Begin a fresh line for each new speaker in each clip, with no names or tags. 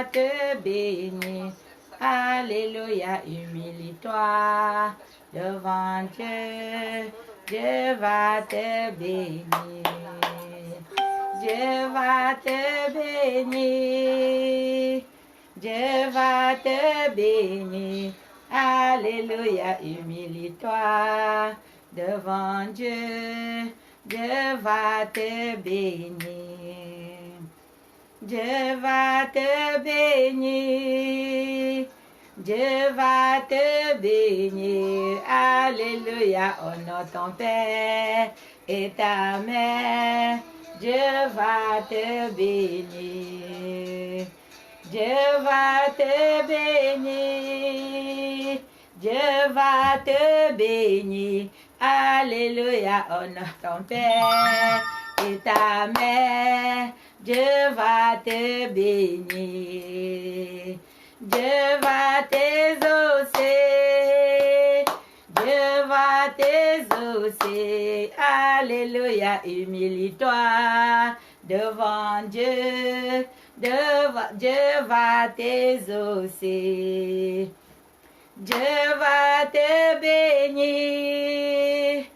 va te bénir. Alléluia, humilie-toi devant Dieu. Dieu va te bénir. Dieu va te bénir. Dieu va te bénir. Alléluia, humilie-toi devant Dieu. Dieu va te bénir. Dieu va te bénir. Dieu va te bénir. Alléluia, honore ton Père et ta mère. Dieu va te bénir. Dieu va te bénir. Dieu va te bénir. Alléluia, honore ton Père et ta mère. Dieu va te bénir. Dieu va t'exaucer. Dieu va t'exaucer. Alléluia, humilie-toi devant Dieu. Dieu va t'exaucer. Dieu va te bénir.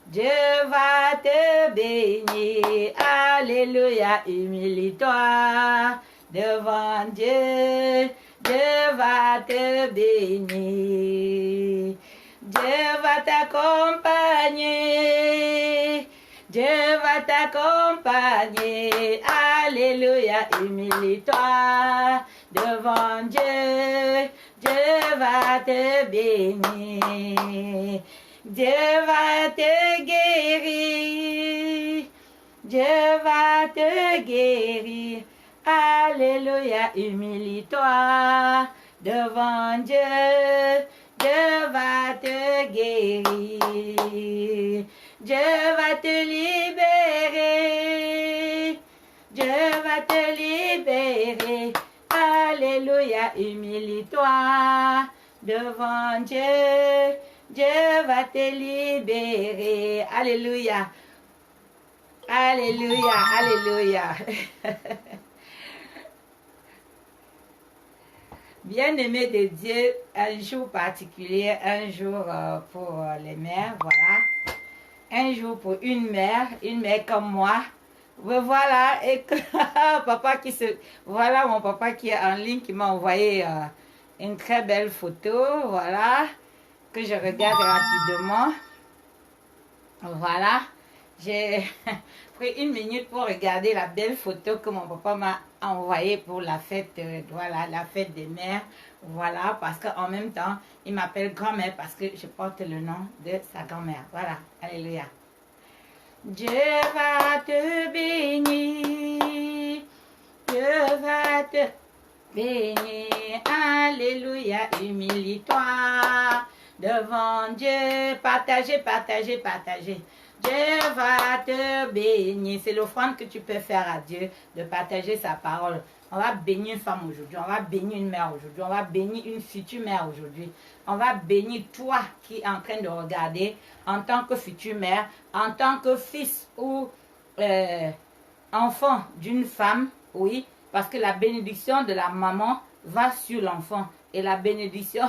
Dieu va te bénir. Alléluia, humilie-toi devant Dieu. Dieu va te bénir. Dieu va t'accompagner. Dieu va t'accompagner. Alléluia, humilie-toi devant Dieu. Dieu va te bénir. Dieu va te guérir. Dieu va te guérir. Alléluia, humilie-toi devant Dieu. Dieu va te guérir. Dieu va te libérer. Dieu va te libérer. Alléluia, humilie-toi devant Dieu. Dieu va te libérer. Alléluia. Alléluia, alléluia. Bien-aimé de Dieu, un jour particulier, un jour pour les mères, voilà. Un jour pour une mère comme moi. Voilà, et que, papa qui se... Voilà mon papa qui est en ligne, qui m'a envoyé une très belle photo, voilà, que je regarde rapidement. Voilà, j'ai pris une minute pour regarder la belle photo que mon papa m'a envoyée pour la fête, voilà, la fête des mères. Voilà, parce qu'en même temps, il m'appelle grand-mère parce que je porte le nom de sa grand-mère. Voilà, alléluia. Dieu va te bénir. Dieu va te bénir. Alléluia, humilie-toi devant Dieu. Partagez, partagez, partagez. Dieu va te bénir. C'est l'offrande que tu peux faire à Dieu, de partager sa parole. On va bénir une femme aujourd'hui, on va bénir une mère aujourd'hui, on va bénir une future mère aujourd'hui. On va bénir toi qui es en train de regarder en tant que future mère, en tant que fils ou enfant d'une femme, oui, parce que la bénédiction de la maman va sur l'enfant. Et la bénédiction,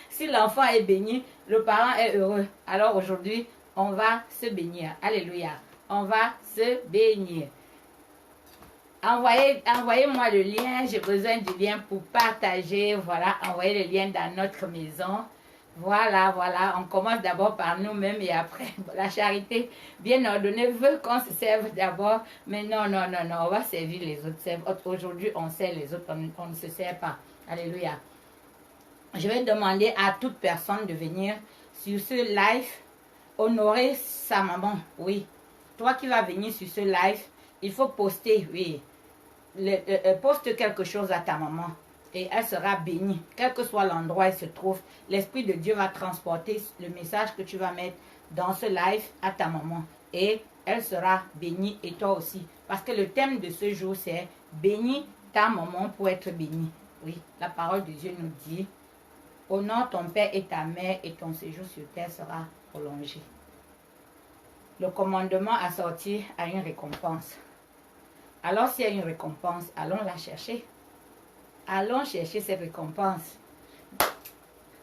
si l'enfant est béni, le parent est heureux. Alors aujourd'hui, on va se bénir. Alléluia. On va se bénir. Envoyez-moi le lien. J'ai besoin du lien pour partager. Voilà, envoyez le lien dans notre maison. Voilà, voilà. On commence d'abord par nous-mêmes et après, la charité bien ordonnée veut qu'on se serve d'abord. Mais non, non, non, non. On va servir les autres. Aujourd'hui, on sert les autres. On ne se sert pas. Alléluia. Je vais demander à toute personne de venir sur ce live honorer sa maman. Oui. Toi qui vas venir sur ce live, il faut poster, oui. Poste quelque chose à ta maman et elle sera bénie. Quel que soit l'endroit où elle se trouve, l'Esprit de Dieu va transporter le message que tu vas mettre dans ce live à ta maman. Et elle sera bénie et toi aussi. Parce que le thème de ce jour, c'est bénis ta maman pour être bénie. Oui, la parole de Dieu nous dit, honore ton père et ta mère et ton séjour sur terre sera prolongé. Le commandement assorti à une récompense. Alors s'il y a une récompense, allons la chercher. Allons chercher cette récompense.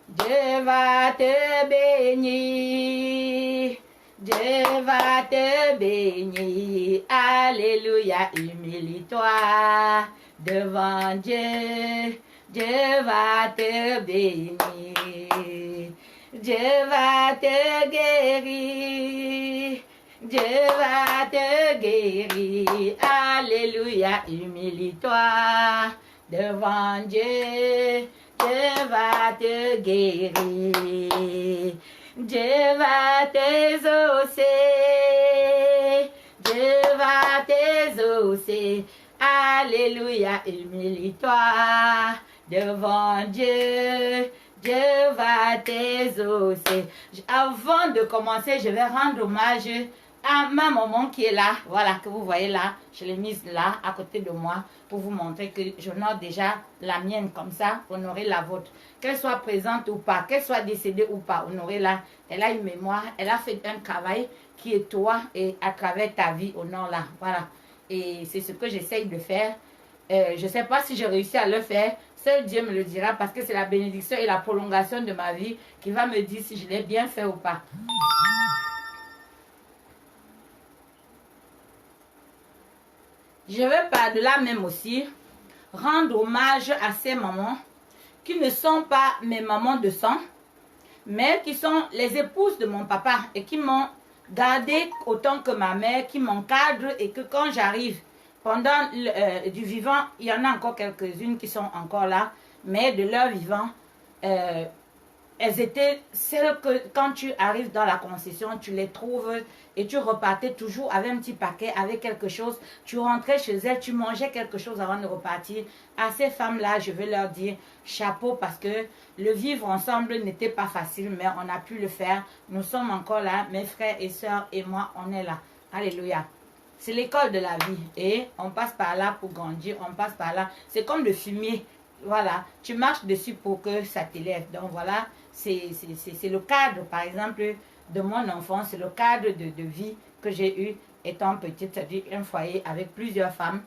Dieu va te bénir. Dieu va te bénir. Alléluia, humilie-toi devant Dieu. Dieu va te bénir. Dieu va te guérir. Dieu va te guérir. Alléluia, humilie-toi devant Dieu. Dieu va te guérir. Dieu va t'exaucer. Dieu va t'exaucer. Alléluia, humilie-toi devant Dieu. Dieu va t'exaucer. Avant de commencer, je vais rendre hommage à ma maman qui est là. Voilà, que vous voyez là. Je l'ai mise là, à côté de moi, pour vous montrer que j'honore déjà la mienne. Comme ça, honorez la vôtre. Qu'elle soit présente ou pas, qu'elle soit décédée ou pas, honorez-la. Elle a une mémoire, elle a fait un travail qui est toi et à travers ta vie, honore-la. Voilà. Et c'est ce que j'essaye de faire. Je ne sais pas si j'ai réussi à le faire. Seul Dieu me le dira parce que c'est la bénédiction et la prolongation de ma vie qui va me dire si je l'ai bien fait ou pas. Je veux par-delà même aussi rendre hommage à ces mamans qui ne sont pas mes mamans de sang, mais qui sont les épouses de mon papa et qui m'ont gardé autant que ma mère, qui m'encadrent et que quand j'arrive pendant du vivant, il y en a encore quelques-unes qui sont encore là, mais de leur vivant, elles étaient celles que quand tu arrives dans la concession, tu les trouves et tu repartais toujours avec un petit paquet, avec quelque chose. Tu rentrais chez elles, tu mangeais quelque chose avant de repartir. À ces femmes-là, je veux leur dire chapeau parce que le vivre ensemble n'était pas facile, mais on a pu le faire. Nous sommes encore là, mes frères et sœurs et moi, on est là. Alléluia. C'est l'école de la vie et on passe par là pour grandir, on passe par là. C'est comme le fumier, voilà, tu marches dessus pour que ça t'élève. Donc voilà, c'est le cadre, par exemple, de mon enfance, c'est le cadre de vie que j'ai eu étant petite, c'est-à-dire un foyer avec plusieurs femmes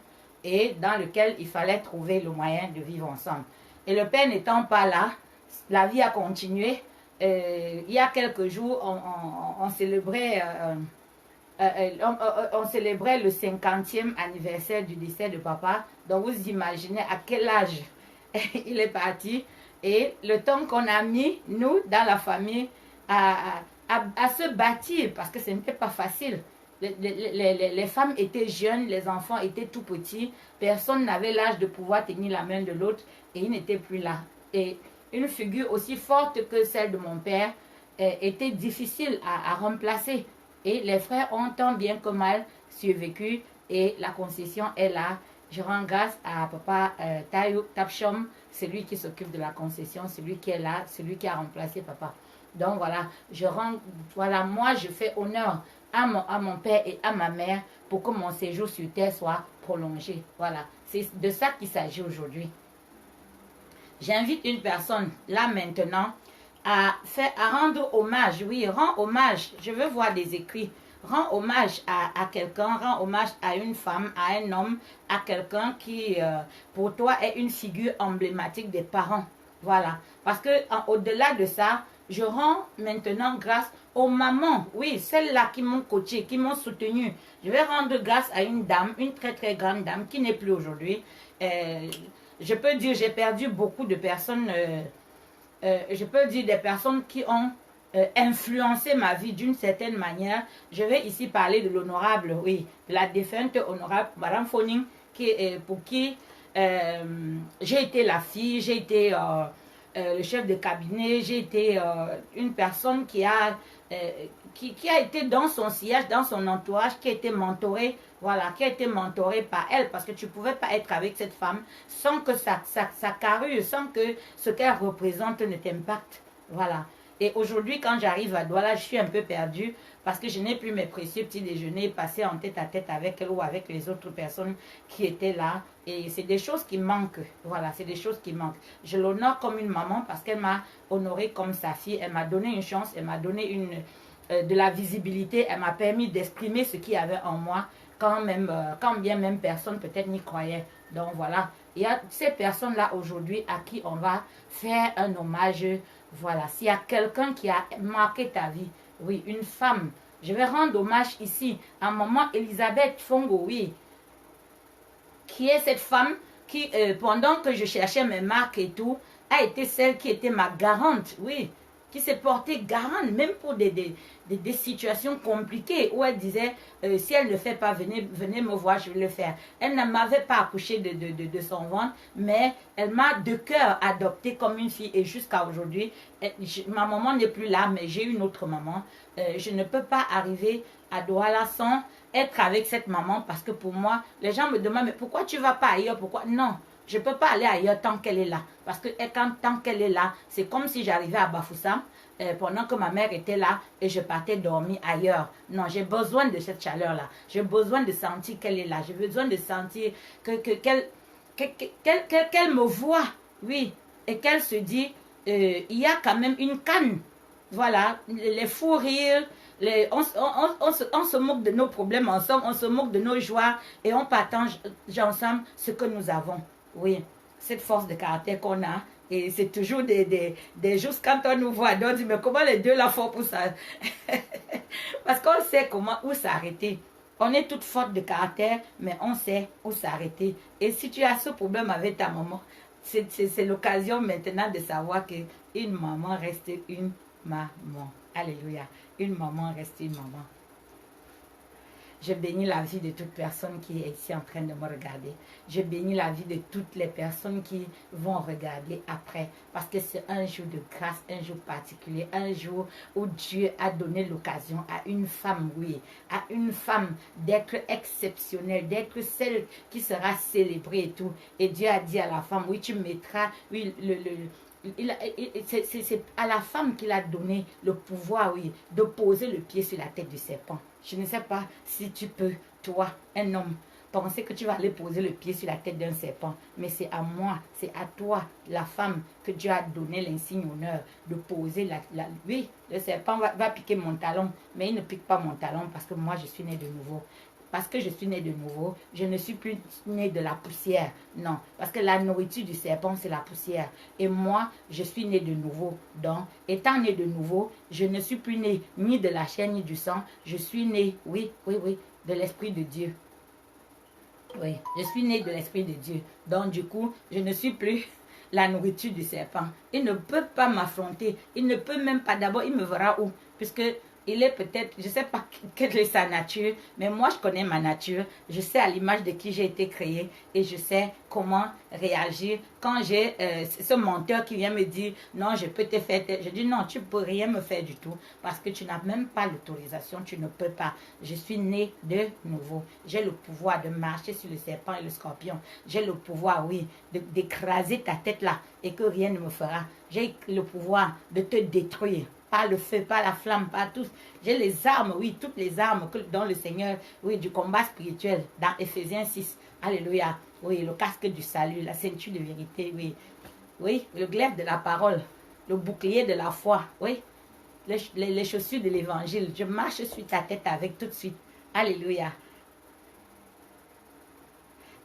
et dans lequel il fallait trouver le moyen de vivre ensemble. Et le père n'étant pas là, la vie a continué. Il y a quelques jours, on célébrait... on célébrait le 50e anniversaire du décès de papa. Donc vous imaginez à quel âge il est parti. Et le temps qu'on a mis, nous, dans la famille, à se bâtir, parce que ce n'était pas facile. Les femmes étaient jeunes, les enfants étaient tout petits. Personne n'avait l'âge de pouvoir tenir la main de l'autre et il n'était plus là. Et une figure aussi forte que celle de mon père était difficile à remplacer. Et les frères ont tant bien que mal survécu et la concession est là. Je rends grâce à papa Tayo Tapchom, c'est lui qui s'occupe de la concession, celui qui est là, celui qui a remplacé papa. Donc voilà, moi je fais honneur à mon père et à ma mère pour que mon séjour sur terre soit prolongé. Voilà, c'est de ça qu'il s'agit aujourd'hui. J'invite une personne là maintenant à rendre hommage, oui, rends hommage, je veux voir des écrits, rends hommage à quelqu'un, rends hommage à une femme, à un homme, à quelqu'un qui, pour toi, est une figure emblématique des parents, voilà, parce que au-delà de ça, je rends maintenant grâce aux mamans, oui, celles-là qui m'ont coaché, qui m'ont soutenu, je vais rendre grâce à une dame, une très très grande dame, qui n'est plus aujourd'hui, je peux dire, j'ai perdu beaucoup de personnes, je peux dire des personnes qui ont influencé ma vie d'une certaine manière. Je vais ici parler de l'honorable, oui, de la défunte honorable Madame Foning, pour qui j'ai été la fille, j'ai été le chef de cabinet, j'ai été une personne qui a été dans son sillage, dans son entourage, qui a été mentorée, voilà, qui a été mentorée par elle, parce que tu ne pouvais pas être avec cette femme sans que sa carrure, sans que ce qu'elle représente ne t'impacte, voilà. Et aujourd'hui, quand j'arrive à Douala, je suis un peu perdue parce que je n'ai plus mes précieux petits déjeuners passés en tête à tête avec elle ou avec les autres personnes qui étaient là. Et c'est des choses qui manquent. Voilà, c'est des choses qui manquent. Je l'honore comme une maman parce qu'elle m'a honorée comme sa fille. Elle m'a donné une chance, elle m'a donné de la visibilité, elle m'a permis d'exprimer ce qu'il y avait en moi. quand bien même personne peut-être n'y croyait. Donc voilà, il y a ces personnes-là aujourd'hui à qui on va faire un hommage. Voilà, s'il y a quelqu'un qui a marqué ta vie, oui, une femme, je vais rendre hommage ici à maman Elisabeth Fongo, oui, qui est cette femme qui, pendant que je cherchais mes marques et tout, a été celle qui était ma garante, oui, qui s'est portée garante, même pour des situations compliquées, où elle disait, si elle ne le fait pas, venez me voir, je vais le faire. Elle ne m'avait pas accouché de son ventre, mais elle m'a de cœur adoptée comme une fille, et jusqu'à aujourd'hui, ma maman n'est plus là, mais j'ai une autre maman. Je ne peux pas arriver à Douala sans être avec cette maman, parce que pour moi, les gens me demandent, mais pourquoi tu ne vas pas ailleurs? Pourquoi? Non, je ne peux pas aller ailleurs tant qu'elle est là. Parce que tant qu'elle est là, c'est comme si j'arrivais à Bafoussam pendant que ma mère était là et je partais dormir ailleurs. Non, j'ai besoin de cette chaleur-là. J'ai besoin de sentir qu'elle est là. J'ai besoin de sentir qu'elle me voit, oui, et qu'elle se dit, il y a quand même une canne. Voilà, les fous rires, on se moque de nos problèmes ensemble, on se moque de nos joies et on partage ensemble ce que nous avons. Oui, cette force de caractère qu'on a. Et c'est toujours des jours quand on nous voit, on dit, mais comment les deux là font pour ça? Parce qu'on sait où s'arrêter. On est toutes fortes de caractère, mais on sait où s'arrêter. Et si tu as ce problème avec ta maman, c'est l'occasion maintenant de savoir qu'une maman reste une maman. Alléluia. Une maman reste une maman. Je bénis la vie de toute personne qui est ici en train de me regarder. Je bénis la vie de toutes les personnes qui vont regarder après. Parce que c'est un jour de grâce, un jour particulier, un jour où Dieu a donné l'occasion à une femme, oui, à une femme d'être exceptionnelle, d'être celle qui sera célébrée et tout. Et Dieu a dit à la femme, oui, tu mettras, oui, c'est à la femme qu'il a donné le pouvoir, oui, de poser le pied sur la tête du serpent. Je ne sais pas si tu peux, toi, un homme, penser que tu vas aller poser le pied sur la tête d'un serpent. Mais c'est à moi, c'est à toi, la femme, que Dieu a donné l'insigne honneur de poser oui, le serpent va piquer mon talon, mais il ne pique pas mon talon parce que moi, je suis née de nouveau. Parce que je suis née de nouveau, je ne suis plus née de la poussière. Non, parce que la nourriture du serpent, c'est la poussière. Et moi, je suis née de nouveau. Donc, étant née de nouveau, je ne suis plus née ni de la chair ni du sang. Je suis née, oui, de l'Esprit de Dieu. Oui, je suis née de l'Esprit de Dieu. Donc, du coup, je ne suis plus la nourriture du serpent. Il ne peut pas m'affronter. Il ne peut même pas. D'abord, il me verra où? Puisque il est peut-être, je ne sais pas quelle est sa nature, mais moi je connais ma nature, je sais à l'image de qui j'ai été créée et je sais comment réagir quand j'ai ce menteur qui vient me dire non, je peux te faire, je dis non, tu ne peux rien me faire du tout parce que tu n'as même pas l'autorisation, tu ne peux pas. Je suis née de nouveau, j'ai le pouvoir de marcher sur le serpent et le scorpion, j'ai le pouvoir, oui, d'écraser ta tête là et que rien ne me fera. J'ai le pouvoir de te détruire. Pas le feu, pas la flamme, pas tout. J'ai les armes, oui, toutes les armes dans le Seigneur, oui, du combat spirituel, dans Ephésiens 6. Alléluia. Oui, le casque du salut, la ceinture de vérité, oui. Oui, le glaive de la parole, le bouclier de la foi, oui. Les chaussures de l'évangile. Je marche sur ta tête avec tout de suite. Alléluia.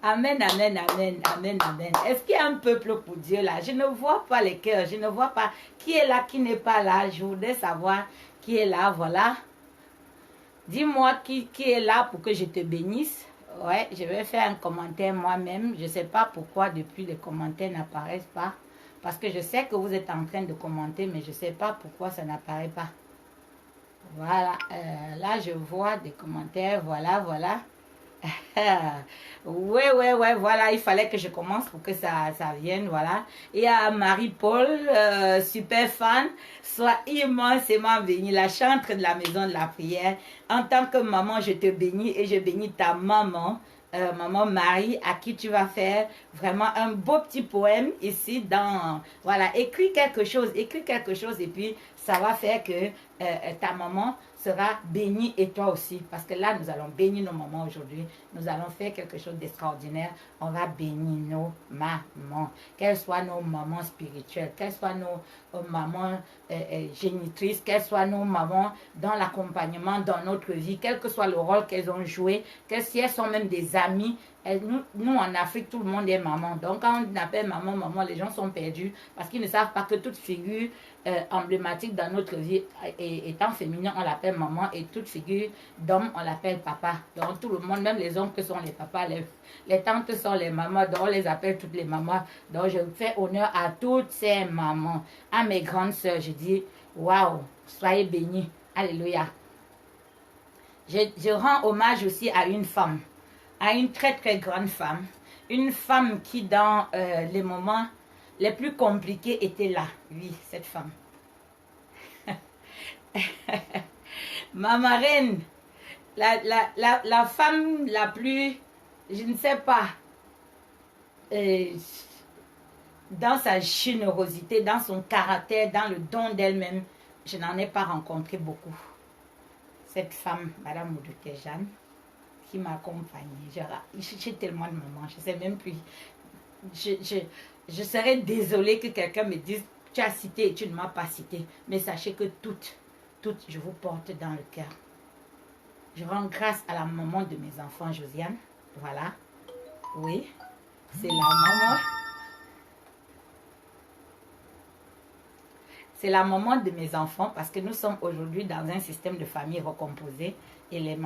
Amen, amen, amen, amen, amen. Est-ce qu'il y a un peuple pour Dieu là? Je ne vois pas les cœurs, je ne vois pas qui est là, qui n'est pas là. Je voudrais savoir qui est là, voilà. Dis-moi qui est là pour que je te bénisse. Ouais, je vais faire un commentaire moi-même. Je ne sais pas pourquoi depuis les commentaires n'apparaissent pas. Parce que je sais que vous êtes en train de commenter, mais je ne sais pas pourquoi ça n'apparaît pas. Voilà, là je vois des commentaires, voilà. Ouais, voilà, il fallait que je commence pour que ça vienne, voilà. Il y a Marie-Paul, super fan, sois immensément bénie, la chantre de la maison de la prière. En tant que maman, je te bénis et je bénis ta maman, maman Marie, à qui tu vas faire vraiment un beau petit poème ici dans, voilà, écris quelque chose et puis ça va faire que ta maman sera bénie et toi aussi. Parce que là, nous allons bénir nos mamans aujourd'hui. Nous allons faire quelque chose d'extraordinaire. On va bénir nos mamans. Qu'elles soient nos mamans spirituelles, qu'elles soient nos mamans génitrices, qu'elles soient nos mamans dans l'accompagnement, dans notre vie, quel que soit le rôle qu'elles ont joué, que si elles sont même des amies. Nous, en Afrique, tout le monde est maman. Donc, quand on appelle maman, maman, les gens sont perdus parce qu'ils ne savent pas que toute figure emblématique dans notre vie étant féminin, on l'appelle maman, et toute figure d'homme, on l'appelle papa. Donc, tout le monde, même les oncles sont les papas, les tantes sont les mamans, donc on les appelle toutes les mamans. Donc, je fais honneur à toutes ces mamans. À mes grandes sœurs, je dis, waouh, soyez bénis. Alléluia. Je rends hommage aussi à une femme, à une très très grande femme, une femme qui dans les moments les plus compliqués était là. Oui, cette femme. Ma marraine, la femme la plus, je ne sais pas, dans sa générosité, dans son caractère, dans le don d'elle-même, je n'en ai pas rencontré beaucoup. Cette femme, Madame Moudouté Jeanne, qui m'a accompagnée. J'ai tellement de moments, je ne sais même plus. Je serais désolée que quelqu'un me dise, tu as cité et tu ne m'as pas cité. Mais sachez que toutes, je vous porte dans le cœur. Je rends grâce à la maman de mes enfants, Josiane. Voilà. Oui, c'est la maman. C'est la maman de mes enfants parce que nous sommes aujourd'hui dans un système de famille recomposé et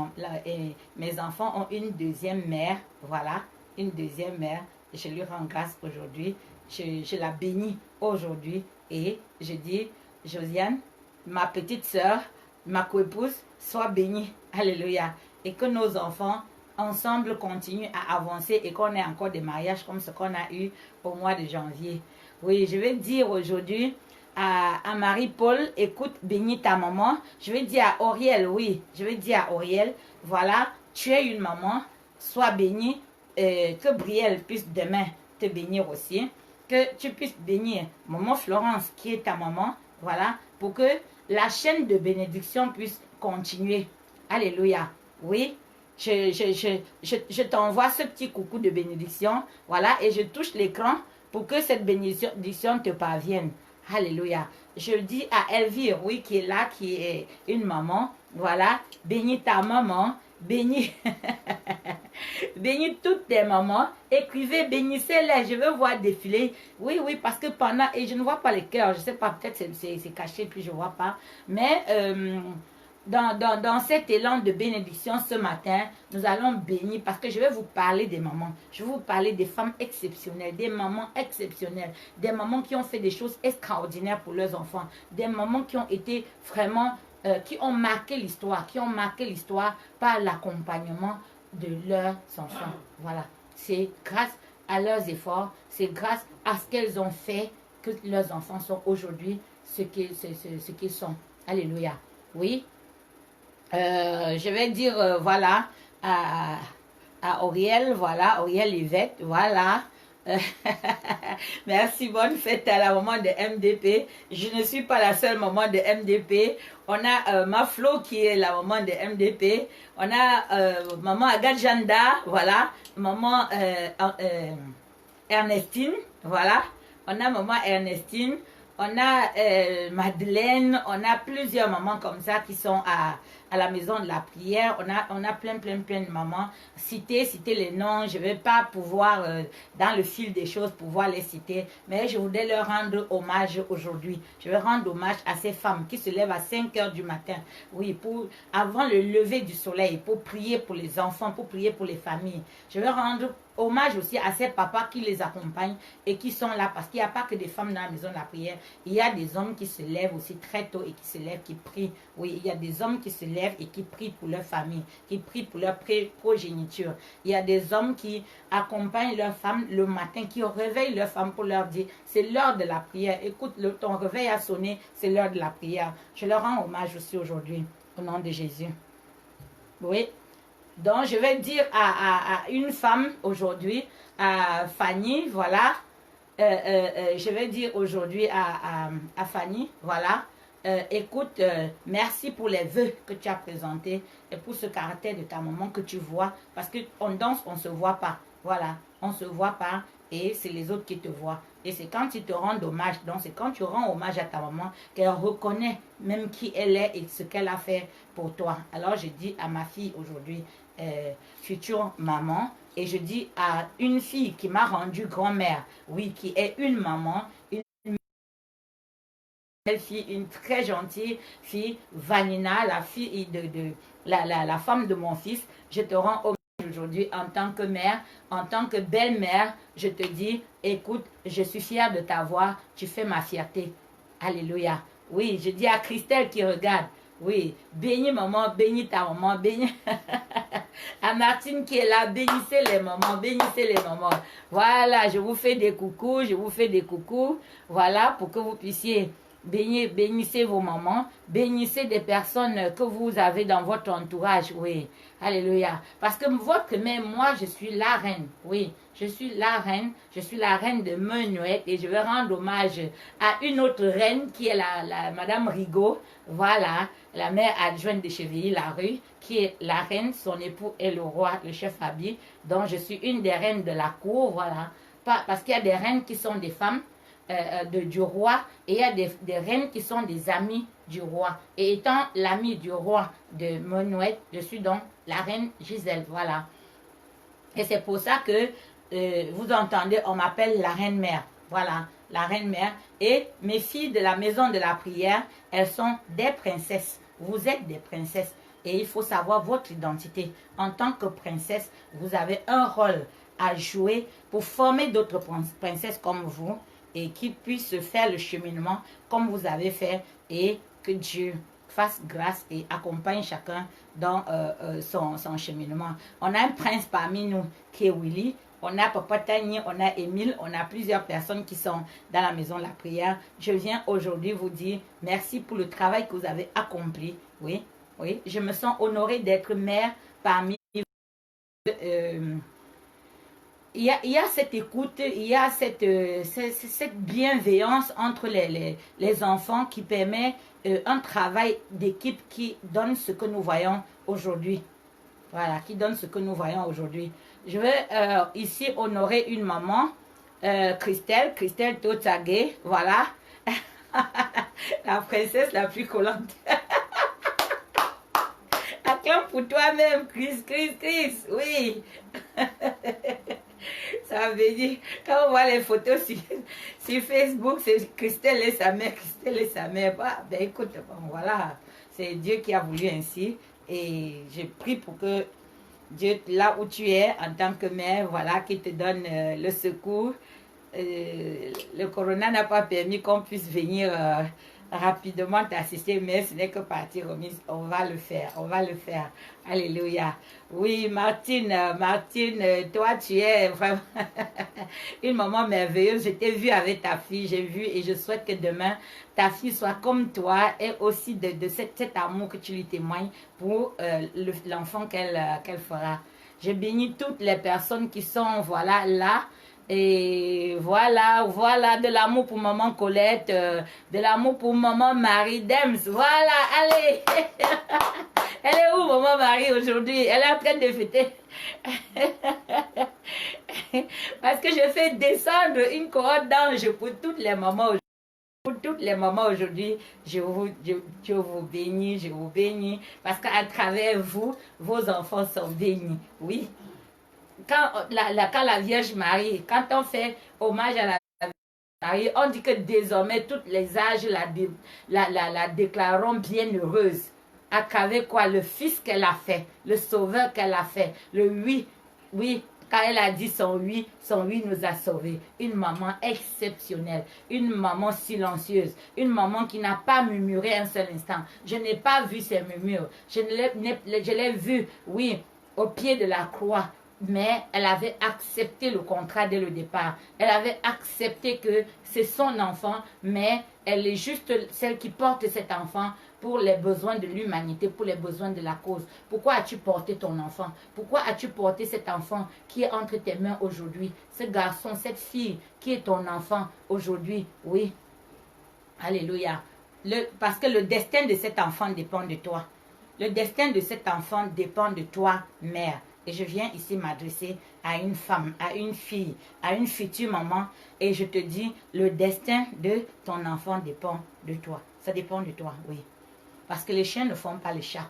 mes enfants ont une deuxième mère, voilà, une deuxième mère. Je lui rends grâce aujourd'hui, je la bénis aujourd'hui et je dis, Josiane, ma petite sœur, ma coépouse, sois bénie, alléluia, et que nos enfants ensemble continuent à avancer et qu'on ait encore des mariages comme ce qu'on a eu au mois de janvier. Oui, je vais dire aujourd'hui à Marie-Paul, écoute, bénis ta maman. Je vais dire à Auriel, oui, je vais dire à Auriel, voilà, tu es une maman, sois bénie, que Brielle puisse demain te bénir aussi, que tu puisses bénir maman Florence qui est ta maman, voilà, pour que la chaîne de bénédiction puisse continuer. Alléluia, oui. Je t'envoie ce petit coucou de bénédiction, voilà, et je touche l'écran pour que cette bénédiction te parvienne. Alléluia. Je dis à Elvire, oui, qui est là, qui est une maman. Voilà. Bénis ta maman. Bénis. Bénis toutes tes mamans. Écrivez, bénissez-les. Je veux voir défiler. Oui, oui, parce que pendant... Et je ne vois pas les cœurs. Je ne sais pas, peut-être c'est caché, puis je ne vois pas. Mais... Dans cet élan de bénédiction ce matin, nous allons bénir parce que je vais vous parler des mamans. Je vais vous parler des femmes exceptionnelles, des mamans exceptionnelles, des mamans qui ont fait des choses extraordinaires pour leurs enfants, des mamans qui ont été vraiment, qui ont marqué l'histoire par l'accompagnement de leurs enfants. Voilà, c'est grâce à leurs efforts, c'est grâce à ce qu'elles ont fait que leurs enfants sont aujourd'hui ce qu'ils sont. Alléluia. Oui. Je vais dire, voilà, à Auriel, voilà, Auriel Yvette, voilà. Merci, bonne fête à la maman de MDP. Je ne suis pas la seule maman de MDP. On a ma Flo qui est la maman de MDP. On a maman Agadjanda, voilà. Maman Ernestine, voilà. On a maman Ernestine. On a Madeleine. On a plusieurs mamans comme ça qui sont à la maison de la prière. On a plein de mamans. Citer les noms. Je ne vais pas pouvoir, dans le fil des choses, pouvoir les citer. Mais je voudrais leur rendre hommage aujourd'hui. Je vais rendre hommage à ces femmes qui se lèvent à 5 heures du matin. Oui, avant le lever du soleil, pour prier pour les enfants, pour prier pour les familles. Je vais rendre hommage aussi à ces papas qui les accompagnent et qui sont là. Parce qu'il n'y a pas que des femmes dans la maison de la prière. Il y a des hommes qui se lèvent aussi très tôt et qui se lèvent, qui prient. Oui, il y a des hommes qui se lèvent et qui prient pour leur famille, qui prient pour leur progéniture. Il y a des hommes qui accompagnent leurs femmes le matin, qui réveillent leurs femmes pour leur dire, c'est l'heure de la prière. Écoute, ton réveil a sonné, c'est l'heure de la prière. Je leur rends hommage aussi aujourd'hui, au nom de Jésus. Oui. Donc, je vais dire à une femme aujourd'hui, à Fanny, voilà. Je vais dire aujourd'hui à Fanny, voilà. écoute, merci pour les vœux que tu as présentés et pour ce caractère de ta maman que tu vois. Parce qu'on danse, on ne se voit pas. Voilà, on ne se voit pas et c'est les autres qui te voient. Et c'est quand ils te rendent hommage, donc c'est quand tu rends hommage à ta maman qu'elle reconnaît même qui elle est et ce qu'elle a fait pour toi. Alors je dis à ma fille aujourd'hui, future maman, et je dis à une fille qui m'a rendue grand-mère, oui, qui est une maman, une belle fille, une très gentille fille, Vanina, la fille la femme de mon fils. Je te rends hommage aujourd'hui en tant que mère, en tant que belle-mère. Je te dis, écoute, je suis fière de t'avoir, tu fais ma fierté. Alléluia. Oui, je dis à Christelle qui regarde, oui, bénis maman, bénis ta maman, bénis. À Martine qui est là, bénissez les mamans, bénissez les mamans. Voilà, je vous fais des coucous, je vous fais des coucous. Voilà, pour que vous puissiez bénissez vos mamans, bénissez des personnes que vous avez dans votre entourage, oui. Alléluia. Parce que votre mère, moi, je suis la reine, oui. Je suis la reine de Menouette et je vais rendre hommage à une autre reine qui est la Madame Rigaud, voilà, la mère adjointe de Chevilly-la-Rue, qui est la reine, son époux est le roi, le chef Abi, donc je suis une des reines de la cour, voilà. Parce qu'il y a des reines qui sont des femmes, du roi et il y a des reines qui sont des amies du roi. Et étant l'amie du roi de Menouette, je suis donc la reine Gisèle, voilà. Et c'est pour ça que vous entendez, on m'appelle la reine-mère, voilà, la reine-mère. Et mes filles de la maison de la prière, elles sont des princesses. Vous êtes des princesses et il faut savoir votre identité. En tant que princesse, vous avez un rôle à jouer pour former d'autres princesses comme vous et qui puissent faire le cheminement comme vous avez fait et que Dieu fasse grâce et accompagne chacun dans son cheminement. On a un prince parmi nous qui est Willy, on a Papa Tani, on a Émile, on a plusieurs personnes qui sont dans la maison de la prière. Je viens aujourd'hui vous dire merci pour le travail que vous avez accompli. Oui, oui, je me sens honorée d'être mère parmi vous. Il y a cette écoute, il y a cette bienveillance entre les enfants qui permet un travail d'équipe qui donne ce que nous voyons aujourd'hui. Voilà, qui donne ce que nous voyons aujourd'hui. Je vais ici honorer une maman, Christelle Totsagé, voilà. La princesse la plus collante. Acclame pour toi-même, Chris, oui. Ça veut dire, quand on voit les photos sur Facebook, c'est Christelle et sa mère, Bah, ben écoute, bon, voilà, c'est Dieu qui a voulu ainsi. Et je prie pour que Dieu, là où tu es, en tant que mère, voilà, qui te donne le secours. Le corona n'a pas permis qu'on puisse venir rapidement t'assister, mais ce n'est que partie remise. On va le faire. Alléluia. Oui, Martine, toi, tu es vraiment une maman merveilleuse. Je t'ai vue avec ta fille, j'ai vu et je souhaite que demain, ta fille soit comme toi et aussi de cet amour que tu lui témoignes pour l'enfant qu'elle fera. Je bénis toutes les personnes qui sont, voilà, là. Et voilà, de l'amour pour maman Colette, de l'amour pour maman Marie Dems. Voilà, allez. Elle est où maman Marie aujourd'hui? Elle est en train de fêter. Parce que je fais descendre une couronne d'ange pour toutes les mamans aujourd'hui. Pour toutes les mamans aujourd'hui, je vous bénis, parce qu'à travers vous, vos enfants sont bénis. Oui. Quand la Vierge Marie, quand on fait hommage à la Vierge Marie, on dit que désormais, tous les âges la déclareront bienheureuse. À travers quoi? Le Fils qu'elle a fait, le Sauveur qu'elle a fait, le oui, oui. Quand elle a dit son oui nous a sauvés. Une maman exceptionnelle, une maman silencieuse, une maman qui n'a pas murmuré un seul instant. Je n'ai pas vu ses murmures. Je l'ai vu, oui, au pied de la croix. Mais elle avait accepté le contrat dès le départ. Elle avait accepté que c'est son enfant, mais elle est juste celle qui porte cet enfant pour les besoins de l'humanité, pour les besoins de la cause. Pourquoi as-tu porté ton enfant? Pourquoi as-tu porté cet enfant qui est entre tes mains aujourd'hui? Ce garçon, cette fille qui est ton enfant aujourd'hui, oui. Alléluia. Parce que le destin de cet enfant dépend de toi. Le destin de cet enfant dépend de toi, mère. Et je viens ici m'adresser à une femme, à une fille, à une future maman. Et je te dis, le destin de ton enfant dépend de toi. Ça dépend de toi, oui. Parce que les chiens ne font pas les chats.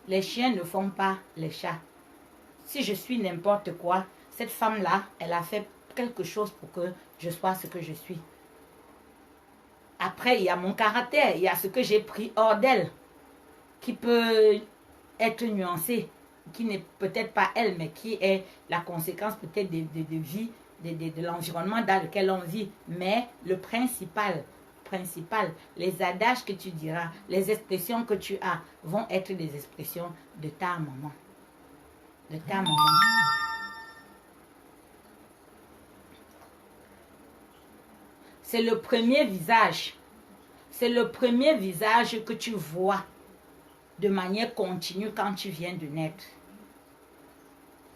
Les chiens ne font pas les chats. Si je suis n'importe quoi, cette femme-là, elle a fait quelque chose pour que je sois ce que je suis. Après, il y a mon caractère, il y a ce que j'ai pris hors d'elle, qui peut être nuancé, qui n'est peut-être pas elle, mais qui est la conséquence peut-être de vie, de l'environnement dans lequel on vit. Mais le principal, les adages que tu diras, les expressions que tu as vont être des expressions de ta maman. De ta maman. C'est le premier visage. C'est le premier visage que tu vois de manière continue quand tu viens de naître.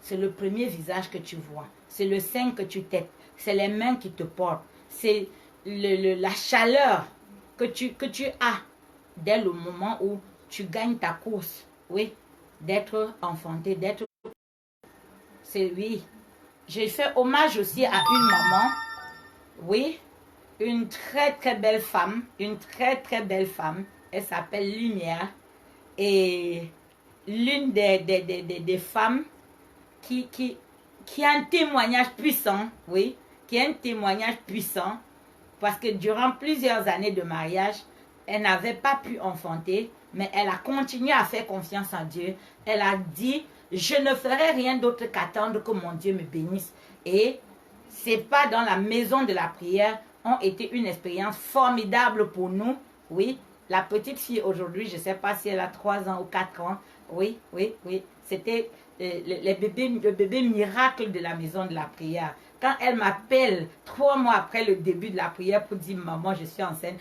C'est le premier visage que tu vois. C'est le sein que tu têtes. C'est les mains qui te portent. C'est la chaleur que tu as dès le moment où tu gagnes ta course. Oui, d'être enfanté, d'être... C'est oui. J'ai fait hommage aussi à une maman. Oui, une très très belle femme. Une très très belle femme. Elle s'appelle Lumière. Et l'une des femmes qui a un témoignage puissant, oui, qui a un témoignage puissant, parce que durant plusieurs années de mariage, elle n'avait pas pu enfanter, mais elle a continué à faire confiance en Dieu. Elle a dit, je ne ferai rien d'autre qu'attendre que mon Dieu me bénisse. Et c'est pas dans la maison de la prière ont été une expérience formidable pour nous, oui. La petite fille aujourd'hui, je ne sais pas si elle a 3 ans ou 4 ans. Oui, oui, oui. C'était le bébé miracle de la maison de la prière. Quand elle m'appelle 3 mois après le début de la prière pour dire maman, je suis enceinte,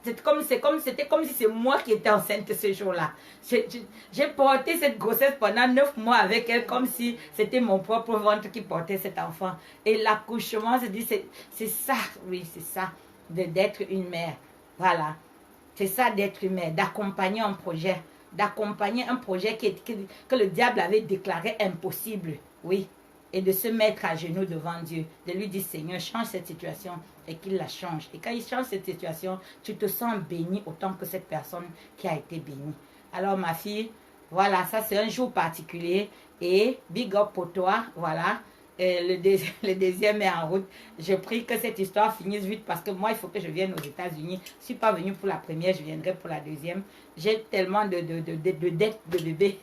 c'était comme si c'est moi qui étais enceinte ce jour-là. J'ai porté cette grossesse pendant 9 mois avec elle comme si c'était mon propre ventre qui portait cet enfant. Et l'accouchement, c'est ça, oui, c'est ça, d'être une mère. Voilà. C'est ça d'être humain, d'accompagner un projet que le diable avait déclaré impossible, oui, et de se mettre à genoux devant Dieu, de lui dire Seigneur, change cette situation et qu'il la change. Et quand il change cette situation, tu te sens béni autant que cette personne qui a été bénie. Alors ma fille, voilà, ça c'est un jour particulier et big up pour toi, voilà. Le deuxième est en route. Je prie que cette histoire finisse vite parce que moi, il faut que je vienne aux États-Unis. Je ne suis pas venue pour la première, je viendrai pour la deuxième. J'ai tellement de dettes de bébé,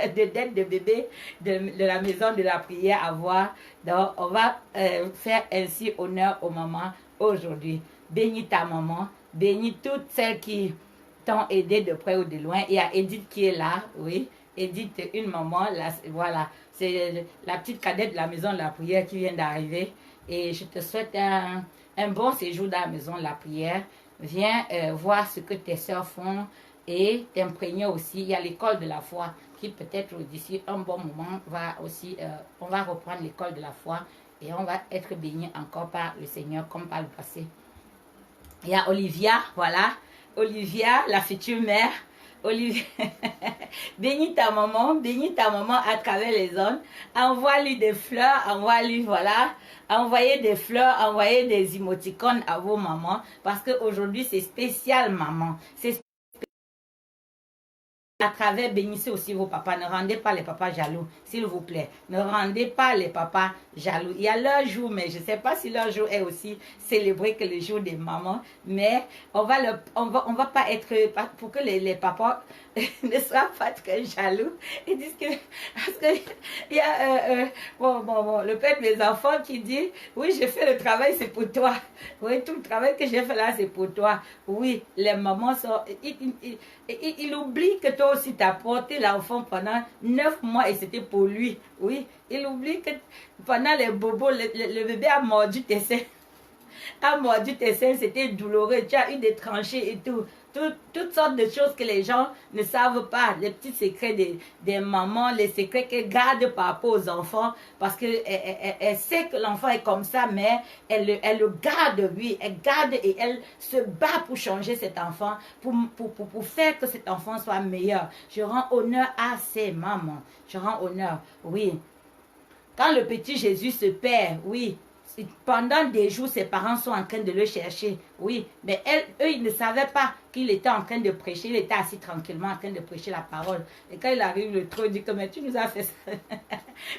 de dettes de bébé de la maison de la prière à voir. Donc, on va faire ainsi honneur aux mamans aujourd'hui. Bénis ta maman, bénis toutes celles qui t'ont aidé de près ou de loin. Il y a Edith qui est là, oui. Edith, une maman, là, voilà. C'est la petite cadette de la maison de la prière qui vient d'arriver. Et je te souhaite un bon séjour dans la maison de la prière. Viens voir ce que tes soeurs font et t'imprégner aussi. Il y a l'école de la foi qui peut-être d'ici un bon moment va aussi, on va reprendre l'école de la foi et on va être bénis encore par le Seigneur comme par le passé. Il y a Olivia, voilà. Olivia, la future mère. Olivier, bénis ta maman à travers les ondes. Envoie-lui des fleurs, envoie-lui, voilà. Envoyez des fleurs, envoyez des émoticônes à vos mamans. Parce qu'aujourd'hui, c'est spécial, maman. C'est à travers, bénissez aussi vos papas. Ne rendez pas les papas jaloux, s'il vous plaît. Ne rendez pas les papas jaloux. Il y a leur jour, mais je ne sais pas si leur jour est aussi célébré que le jour des mamans. Mais on va pas être, pour que les papas ne soient pas très jaloux. Ils disent que, parce que il y a, le père de mes enfants qui dit, oui, j'ai fait le travail, c'est pour toi. Oui, tout le travail que j'ai fait là, c'est pour toi. Oui, les mamans sont, il oublie que toi aussi, tu as porté l'enfant pendant 9 mois et c'était pour lui. Oui, il oublie que pendant les bobos, le bébé a mordu tes seins. A mordu tes seins, c'était douloureux. Tu as eu des tranchées et tout. toutes sortes de choses que les gens ne savent pas, les petits secrets des mamans, les secrets qu'elles gardent par rapport aux enfants, parce qu'elle elle sait que l'enfant est comme ça, mais elle le garde, oui, elle garde et elle se bat pour changer cet enfant, pour faire que cet enfant soit meilleur. Je rends honneur à ces mamans, je rends honneur, oui. Quand le petit Jésus se perd, oui, pendant des jours, ses parents sont en train de le chercher. Oui, mais eux, ils ne savaient pas qu'il était en train de prêcher. Il était assis tranquillement en train de prêcher la parole. Et quand il arrive, le trou dit que mais tu nous as fait ça.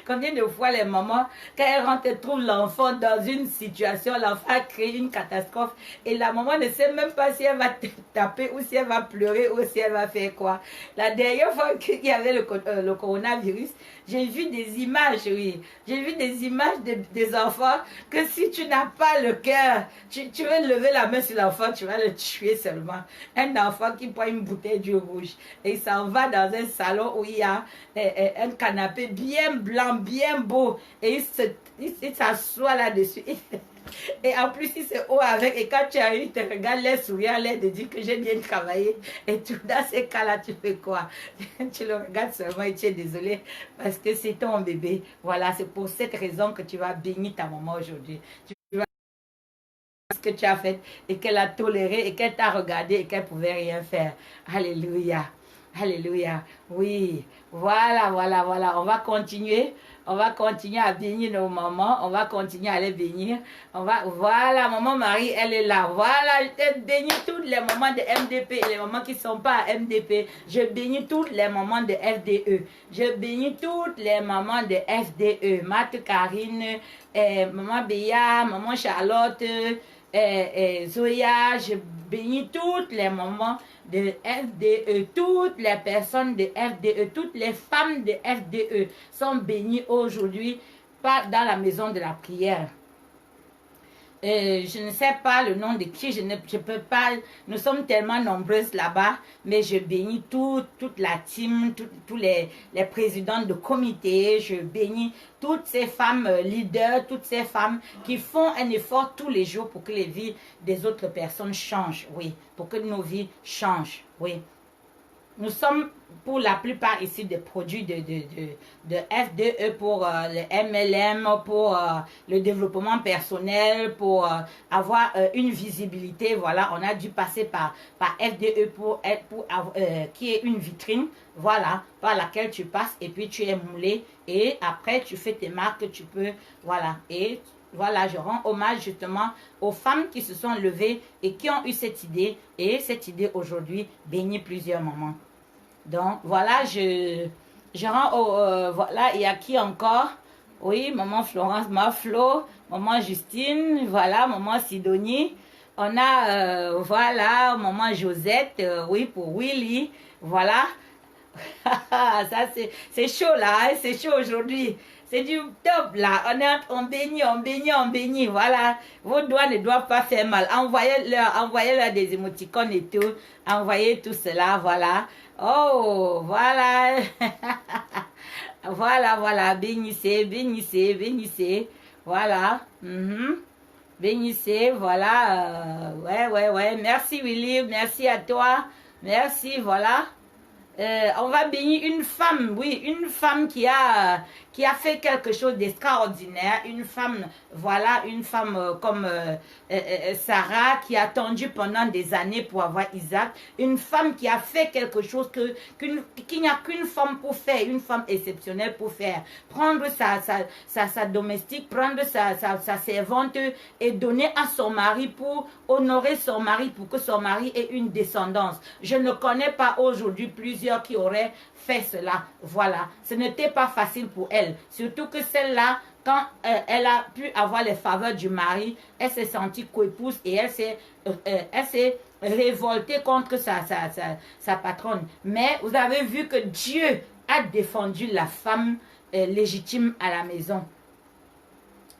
Combien de fois les mamans, quand elles rentrent, elles trouvent l'enfant dans une situation, l'enfant a créé une catastrophe. Et la maman ne sait même pas si elle va taper ou si elle va pleurer ou si elle va faire quoi. La dernière fois qu'il y avait le coronavirus, j'ai vu des images, oui. J'ai vu des images des enfants que si tu n'as pas le cœur, tu veux lever la main sur l'enfant, tu vas le tuer seulement. Un enfant qui prend une bouteille d'eau rouge et il s'en va dans un salon où il y a un canapé bien blanc, bien beau et il s'assoit là-dessus. Et en plus, il se haut avec. Et quand tu arrives, il te regarde, les sourire, l'air de dire que j'ai bien travaillé. Et tout, dans ces cas-là, tu fais quoi? Tu le regardes seulement et tu es désolé parce que c'est ton bébé. Voilà, c'est pour cette raison que tu vas bénir ta maman aujourd'hui. Tu vas ce que tu as fait et qu'elle a toléré et qu'elle t'a regardé et qu'elle ne pouvait rien faire. Alléluia. Alléluia. Oui. Voilà, voilà, voilà. On va continuer. On va continuer à bénir nos mamans. On va continuer à les bénir. Voilà, maman Marie, elle est là. Voilà, je bénis toutes les mamans de MDP et les mamans qui ne sont pas à MDP. Je bénis toutes les mamans de FDE. Je bénis toutes les mamans de FDE. Marthe Karine, maman Béa, maman Charlotte, Zoya. Je bénis toutes les mamans de FDE, toutes les personnes de FDE, toutes les femmes de FDE sont bénies aujourd'hui dans la maison de la prière. Je ne sais pas le nom de qui, je peux pas, nous sommes tellement nombreuses là-bas, mais je bénis toute la team, tous les présidents de comité, je bénis toutes ces femmes leaders, toutes ces femmes qui font un effort tous les jours pour que les vies des autres personnes changent, oui, pour que nos vies changent, oui. Nous sommes pour la plupart ici des produits de FDE pour le MLM, pour le développement personnel, pour avoir une visibilité. Voilà, on a dû passer par FDE qui est une vitrine, voilà, par laquelle tu passes et puis tu es moulé et après tu fais tes marques, tu peux, voilà, et voilà, je rends hommage justement aux femmes qui se sont levées et qui ont eu cette idée. Et cette idée aujourd'hui bénit plusieurs mamans. Donc voilà, je rends voilà, il y a qui encore? Oui, maman Florence, ma Flo, maman Justine, voilà, maman Sidonie. On a, voilà, maman Josette, oui, pour Willy, voilà. Ça, c'est chaud là, hein, c'est chaud aujourd'hui. C'est du top là. On bénit, voilà. Vos doigts ne doivent pas faire mal. Envoyez-leur des émoticônes et tout. Envoyez tout cela, voilà. Oh, voilà. Voilà. Bénissez. Voilà. Bénissez, voilà. Ouais. Merci Willy, merci à toi. Merci, voilà. On va bénir une femme, oui, une femme qui a fait quelque chose d'extraordinaire, une femme, voilà, une femme comme Sarah qui a attendu pendant des années pour avoir Isaac, une femme qui a fait quelque chose qu'il n'y a qu'une femme pour faire, une femme exceptionnelle pour faire, prendre sa domestique, prendre sa servante et donner à son mari pour honorer son mari, pour que son mari ait une descendance. Je ne connais pas aujourd'hui plusieurs qui auraient fait cela. Voilà, ce n'était pas facile pour elle. Surtout que celle-là, quand elle a pu avoir les faveurs du mari, elle s'est sentie coépouse et elle s'est révoltée contre sa patronne. Mais vous avez vu que Dieu a défendu la femme légitime à la maison.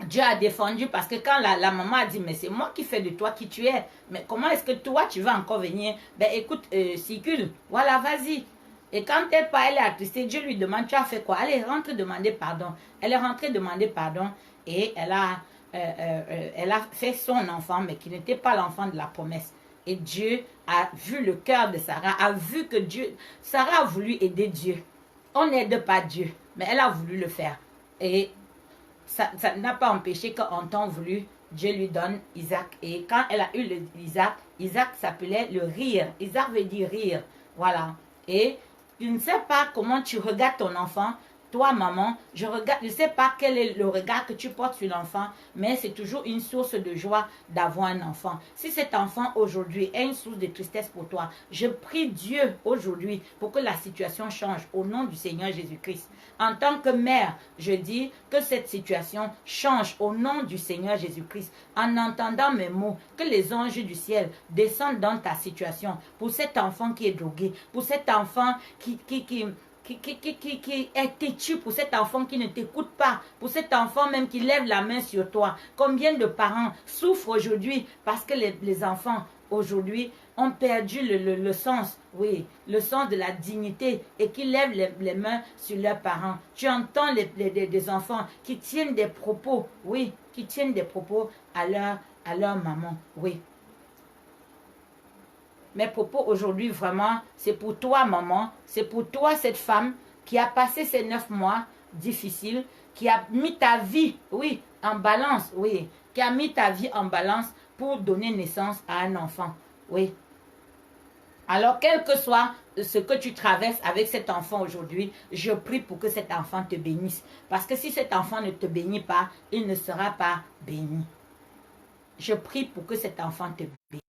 Dieu a défendu parce que quand la maman a dit, mais c'est moi qui fais de toi qui tu es. Mais comment est-ce que toi, tu vas encore venir? Ben écoute, Sikul, voilà, vas-y. Et quand elle est attristée, Dieu lui demande, tu as fait quoi? Elle est rentrée demander pardon. Elle est rentrée demander pardon et elle a fait son enfant, mais qui n'était pas l'enfant de la promesse. Et Dieu a vu le cœur de Sarah, a vu que Sarah a voulu aider Dieu. On n'aide pas Dieu, mais elle a voulu le faire. Et ça n'a pas empêché qu'en temps voulu, Dieu lui donne Isaac. Et quand elle a eu Isaac s'appelait le rire. Isaac veut dire rire. Voilà. Et tu ne sais pas comment tu regardes ton enfant. Toi, maman, je ne sais pas quel est le regard que tu portes sur l'enfant, mais c'est toujours une source de joie d'avoir un enfant. Si cet enfant aujourd'hui est une source de tristesse pour toi, je prie Dieu aujourd'hui pour que la situation change au nom du Seigneur Jésus-Christ. En tant que mère, je dis que cette situation change au nom du Seigneur Jésus-Christ. En entendant mes mots, que les anges du ciel descendent dans ta situation pour cet enfant qui est drogué, pour cet enfant qui est têtu, pour cet enfant qui ne t'écoute pas, pour cet enfant même qui lève la main sur toi. Combien de parents souffrent aujourd'hui parce que les enfants aujourd'hui ont perdu le sens, oui, le sens de la dignité et qui lèvent les mains sur leurs parents. Tu entends des enfants qui tiennent des propos, oui, qui tiennent des propos à leur maman, oui. Mes propos aujourd'hui, vraiment, c'est pour toi, maman. C'est pour toi, cette femme qui a passé ces 9 mois difficiles, qui a mis ta vie, oui, en balance, oui, qui a mis ta vie en balance pour donner naissance à un enfant, oui. Alors, quel que soit ce que tu traverses avec cet enfant aujourd'hui, je prie pour que cet enfant te bénisse. Parce que si cet enfant ne te bénit pas, il ne sera pas béni. Je prie pour que cet enfant te bénisse.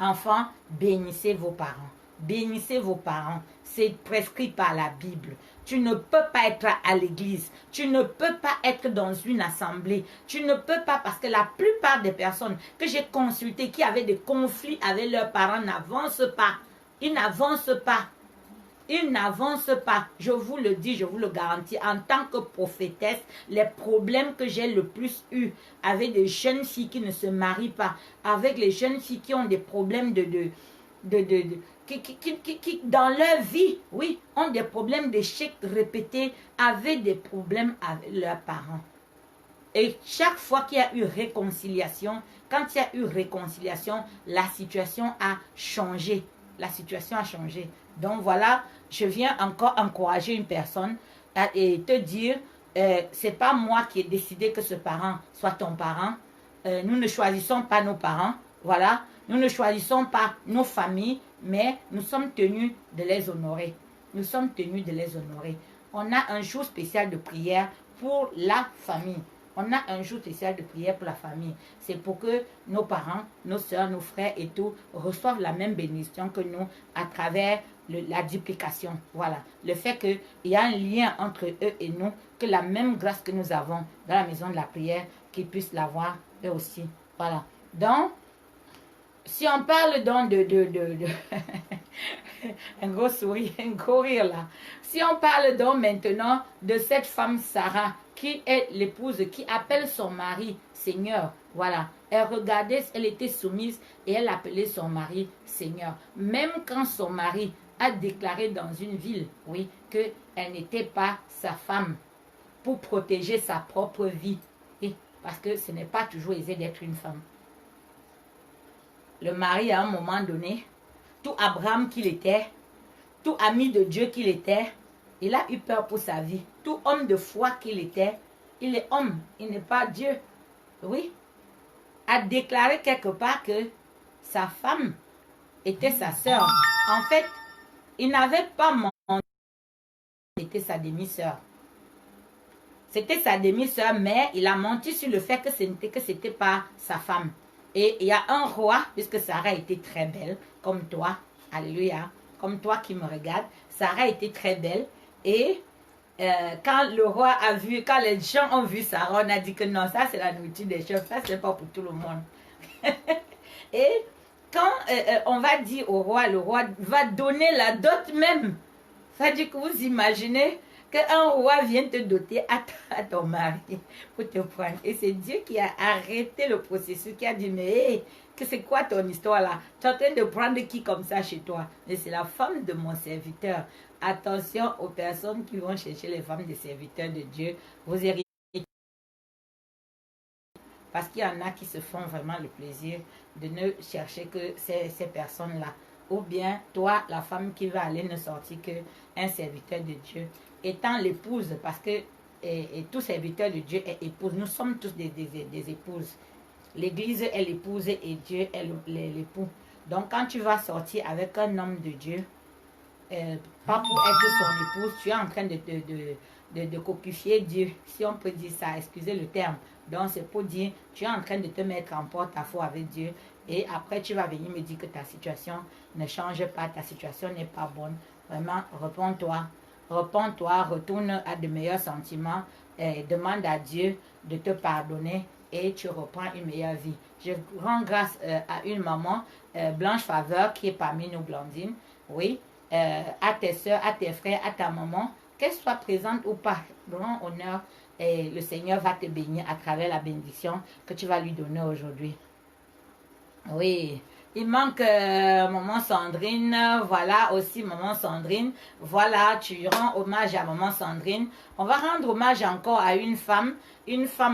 Enfants, bénissez vos parents. Bénissez vos parents. C'est prescrit par la Bible. Tu ne peux pas être à l'église. Tu ne peux pas être dans une assemblée. Tu ne peux pas, parce que la plupart des personnes que j'ai consultées qui avaient des conflits avec leurs parents n'avancent pas. Ils n'avancent pas. Ils n'avancent pas. Je vous le dis, je vous le garantis. En tant que prophétesse, les problèmes que j'ai le plus eu avec des jeunes filles qui ne se marient pas, avec les jeunes filles qui ont des problèmes qui dans leur vie, oui, ont des problèmes d'échecs répétés, avec des problèmes avec leurs parents. Et chaque fois qu'il y a eu réconciliation, quand il y a eu réconciliation, la situation a changé. La situation a changé. Donc voilà, je viens encore encourager une personne et te dire, c'est pas moi qui ai décidé que ce parent soit ton parent. Nous ne choisissons pas nos parents. Voilà, nous ne choisissons pas nos familles, mais nous sommes tenus de les honorer. Nous sommes tenus de les honorer. On a un jour spécial de prière pour la famille. On a un jour spécial de prière pour la famille. C'est pour que nos parents, nos soeurs, nos frères et tout reçoivent la même bénédiction que nous à travers la duplication. Voilà. Le fait qu'il y a un lien entre eux et nous, que la même grâce que nous avons dans la maison de la prière, qu'ils puissent l'avoir eux aussi. Voilà. Donc, si on parle donc un gros sourire, un gros rire là. Si on parle donc maintenant de cette femme Sarah, qui est l'épouse, qui appelle son mari Seigneur. Voilà. Elle regardait, elle était soumise et elle appelait son mari Seigneur. Même quand son mari a déclaré dans une ville, oui, qu'elle n'était pas sa femme pour protéger sa propre vie. Oui, parce que ce n'est pas toujours aisé d'être une femme. Le mari, à un moment donné, tout Abraham qu'il était, tout ami de Dieu qu'il était, il a eu peur pour sa vie. Tout homme de foi qu'il était, il est homme, il n'est pas Dieu. Oui, a déclaré quelque part que sa femme était sa sœur. En fait, il n'avait pas menti, c'était sa demi-sœur. C'était sa demi-sœur, mais il a menti sur le fait que ce n'était pas sa femme. Et il y a un roi, puisque Sarah était très belle, comme toi, alléluia, comme toi qui me regardes, Sarah était très belle. Et quand le roi a vu, quand les gens ont vu Sarah, on a dit que non, ça c'est la nourriture des chefs, ça c'est pas pour tout le monde. Et quand on va dire au roi, le roi va donner la dot même. Ça dit que vous imaginez qu'un roi vient te doter à ton mari pour te prendre. Et c'est Dieu qui a arrêté le processus, qui a dit, mais hey, que c'est quoi ton histoire là? Tu es en train de prendre qui comme ça chez toi? Mais c'est la femme de mon serviteur. Attention aux personnes qui vont chercher les femmes des serviteurs de Dieu. Vous héritez. Parce qu'il y en a qui se font vraiment le plaisir de ne chercher que ces personnes-là. Ou bien, toi, la femme qui va aller ne sortir qu'un serviteur de Dieu. Étant l'épouse, parce que et tout serviteur de Dieu est épouse. Nous sommes tous des épouses. L'Église est l'épouse et Dieu est l'époux. Donc, quand tu vas sortir avec un homme de Dieu, pas pour être son épouse, tu es en train de coquifier Dieu, si on peut dire ça, excusez le terme. Donc, c'est pour dire, tu es en train de te mettre en porte-à-faux avec Dieu. Et après, tu vas venir me dire que ta situation ne change pas, ta situation n'est pas bonne. Vraiment, repends-toi. Repends-toi, retourne à de meilleurs sentiments, demande à Dieu de te pardonner et tu reprends une meilleure vie. Je rends grâce à une maman, Blanche Faveur, qui est parmi nous, Blandine. Oui, à tes soeurs, à tes frères, à ta maman, qu'elle soit présente ou pas, grand honneur, et le Seigneur va te bénir à travers la bénédiction que tu vas lui donner aujourd'hui. Oui, il manque maman Sandrine, voilà aussi maman Sandrine, voilà, tu rends hommage à maman Sandrine. On va rendre hommage encore à une femme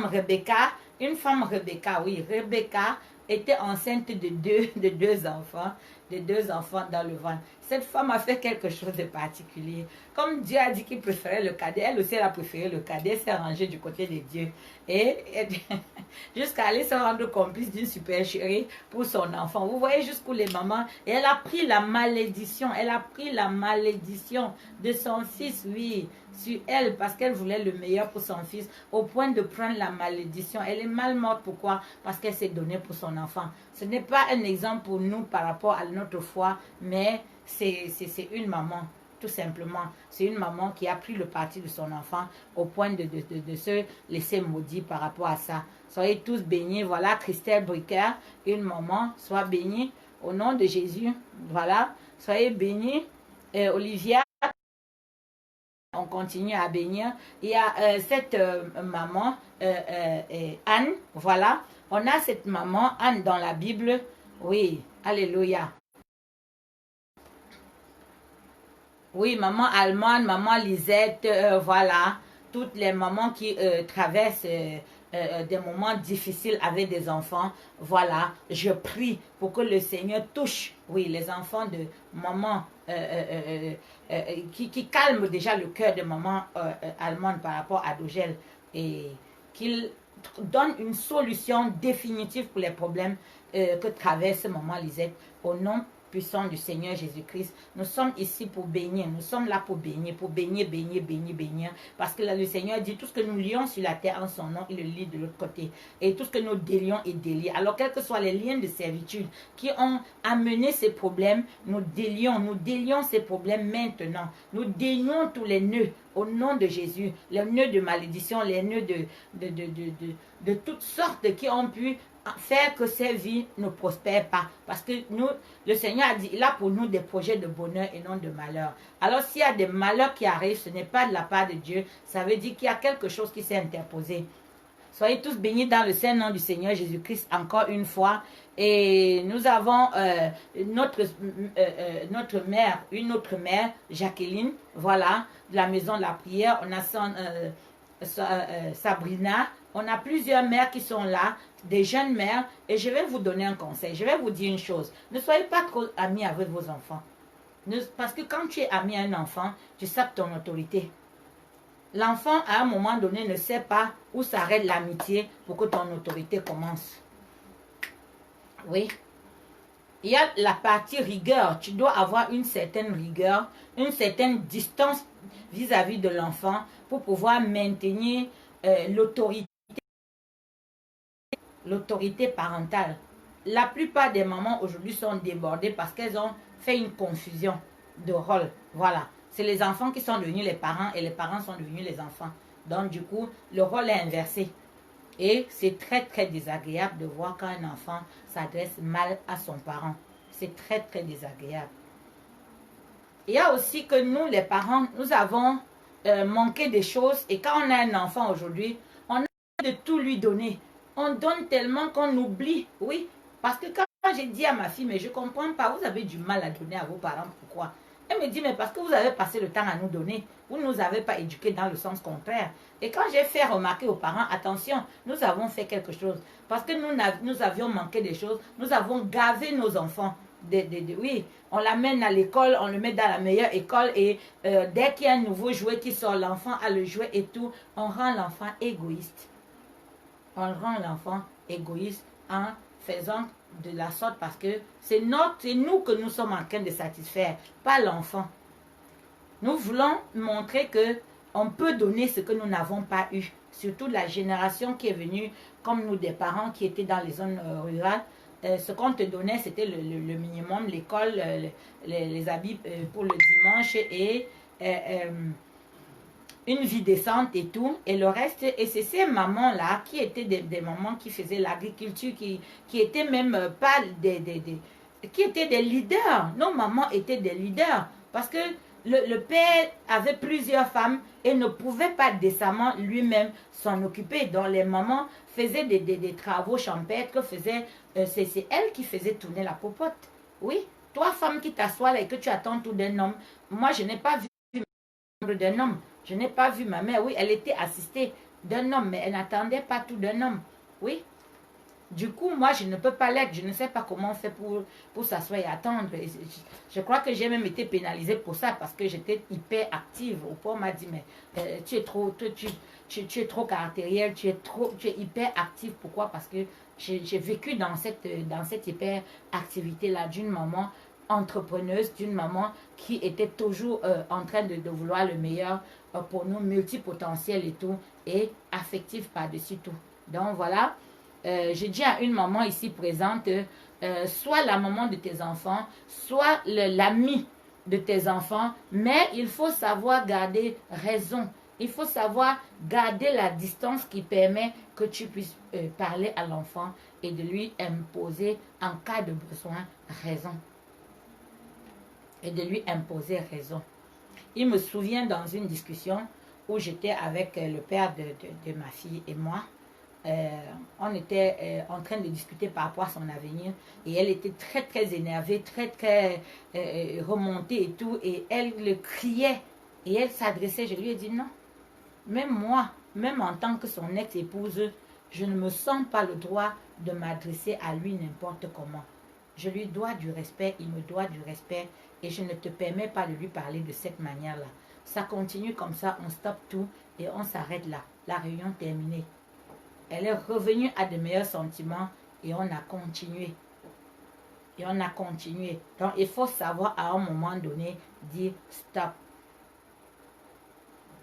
Rebecca, oui, Rebecca était enceinte de deux enfants dans le ventre. Cette femme a fait quelque chose de particulier. Comme Dieu a dit qu'il préférait le cadet, elle aussi elle a préféré le cadet, elle s'est rangée du côté de Dieu. Et jusqu'à aller se rendre complice d'une super chérie pour son enfant. Vous voyez jusqu'où les mamans, et elle a pris la malédiction, de son fils, oui, sur elle, parce qu'elle voulait le meilleur pour son fils, au point de prendre la malédiction. Elle est mal morte, pourquoi? Parce qu'elle s'est donnée pour son enfant. Ce n'est pas un exemple pour nous par rapport à notre foi, mais c'est une maman. Tout simplement, c'est une maman qui a pris le parti de son enfant au point de se laisser maudire par rapport à ça. Soyez tous bénis. Voilà, Christelle Bricker, une maman, soit bénie au nom de Jésus. Voilà, soyez bénis. Olivia, on continue à bénir. Il y a cette maman, Anne, voilà. On a cette maman, Anne, dans la Bible. Oui, alléluia. Oui, maman Allemande, maman Lisette, voilà. Toutes les mamans qui traversent des moments difficiles avec des enfants. Voilà, je prie pour que le Seigneur touche, oui, les enfants de maman, qui calme déjà le cœur de maman allemande par rapport à Dogel et qu'il donne une solution définitive pour les problèmes que traverse maman Lisette au nom puissant du Seigneur Jésus-Christ. Nous sommes ici pour bénir. Nous sommes là pour bénir, bénir. Parce que là, le Seigneur dit tout ce que nous lions sur la terre en son nom, il le lit de l'autre côté. Et tout ce que nous délions est délié. Alors, quels que soient les liens de servitude qui ont amené ces problèmes, nous délions ces problèmes maintenant. Nous dénouons tous les nœuds au nom de Jésus. Les nœuds de malédiction, les nœuds de toutes sortes qui ont pu faire que ces vies ne prospèrent pas. Parce que nous, le Seigneur a dit, il a pour nous des projets de bonheur et non de malheur. Alors s'il y a des malheurs qui arrivent, ce n'est pas de la part de Dieu. Ça veut dire qu'il y a quelque chose qui s'est interposé. Soyez tous bénis dans le saint nom du Seigneur Jésus-Christ encore une fois. Et nous avons notre mère, une autre mère, Jacqueline, voilà, de la maison de la prière. On a Sabrina. On a plusieurs mères qui sont là, des jeunes mères, et je vais vous donner un conseil. Je vais vous dire une chose. Ne soyez pas trop amis avec vos enfants. Parce que quand tu es ami à un enfant, tu sapes ton autorité. L'enfant, à un moment donné, ne sait pas où s'arrête l'amitié pour que ton autorité commence. Oui. Il y a la partie rigueur. Tu dois avoir une certaine rigueur, une certaine distance vis-à-vis de l'enfant pour pouvoir maintenir l'autorité parentale. La plupart des mamans aujourd'hui sont débordées parce qu'elles ont fait une confusion de rôle. Voilà. C'est les enfants qui sont devenus les parents et les parents sont devenus les enfants. Donc du coup, le rôle est inversé. Et c'est très très désagréable de voir quand un enfant s'adresse mal à son parent. C'est très très désagréable. Il y a aussi que nous, les parents, nous avons manqué des choses. Et quand on a un enfant aujourd'hui, on a de tout lui donner. On donne tellement qu'on oublie. Oui, parce que quand j'ai dit à ma fille, mais je ne comprends pas, vous avez du mal à donner à vos parents. Pourquoi? Elle me dit, mais parce que vous avez passé le temps à nous donner, vous ne nous avez pas éduqués dans le sens contraire. Et quand j'ai fait remarquer aux parents, attention, nous avons fait quelque chose. Parce que nous avions manqué des choses, nous avons gavé nos enfants. Oui, on l'amène à l'école, on le met dans la meilleure école et dès qu'il y a un nouveau jouet qui sort, l'enfant a le jouet et tout, on rend l'enfant égoïste. On rend l'enfant égoïste en faisant de la sorte parce que c'est nous que nous sommes en train de satisfaire, pas l'enfant. Nous voulons montrer que on peut donner ce que nous n'avons pas eu. Surtout la génération qui est venue, comme nous, des parents qui étaient dans les zones rurales. Ce qu'on te donnait, c'était le minimum, l'école, les habits pour le dimanche et une vie décente et tout. Et le reste, et c'est ces mamans-là qui étaient des mamans qui faisaient l'agriculture, qui étaient même pas qui étaient des leaders. Nos mamans étaient des leaders parce que le père avait plusieurs femmes et ne pouvait pas décemment lui-même s'en occuper. Donc les mamans faisaient des travaux champêtres, c'est elle qui faisait tourner la popote. Oui, toi femme qui t'assois là et que tu attends tout d'un homme, moi je n'ai pas vu d'un homme, je n'ai pas vu ma mère, oui, elle était assistée d'un homme, mais elle n'attendait pas tout d'un homme, oui. Du coup, moi, je ne peux pas l'être. Je ne sais pas comment on fait pour s'asseoir et attendre. Je crois que j'ai même été pénalisée pour ça parce que j'étais hyper active. Au point, on m'a dit, mais tu es trop caractérielle, tu es hyper active. Pourquoi? Parce que j'ai vécu dans cette hyper activité-là d'une maman entrepreneuse, d'une maman qui était toujours en train de vouloir le meilleur pour nous, multipotentiel et tout, et affective par-dessus tout. Donc, voilà. J'ai dit à une maman ici présente, soit la maman de tes enfants, soit l'ami de tes enfants, mais il faut savoir garder raison. Il faut savoir garder la distance qui permet que tu puisses parler à l'enfant et de lui imposer en cas de besoin raison. Et de lui imposer raison. Il me souvient dans une discussion où j'étais avec le père de ma fille et moi. On était en train de discuter par rapport à son avenir et elle était très très énervée, très très remontée et tout, et elle le criait et elle s'adressait. Je lui ai dit non, même moi, même en tant que son ex-épouse, je ne me sens pas le droit de m'adresser à lui n'importe comment. Je lui dois du respect, il me doit du respect et je ne te permets pas de lui parler de cette manière-là. Ça continue comme ça, on stoppe tout et on s'arrête là. La réunion terminée. Elle est revenue à de meilleurs sentiments et on a continué. Et on a continué. Donc, il faut savoir à un moment donné dire stop.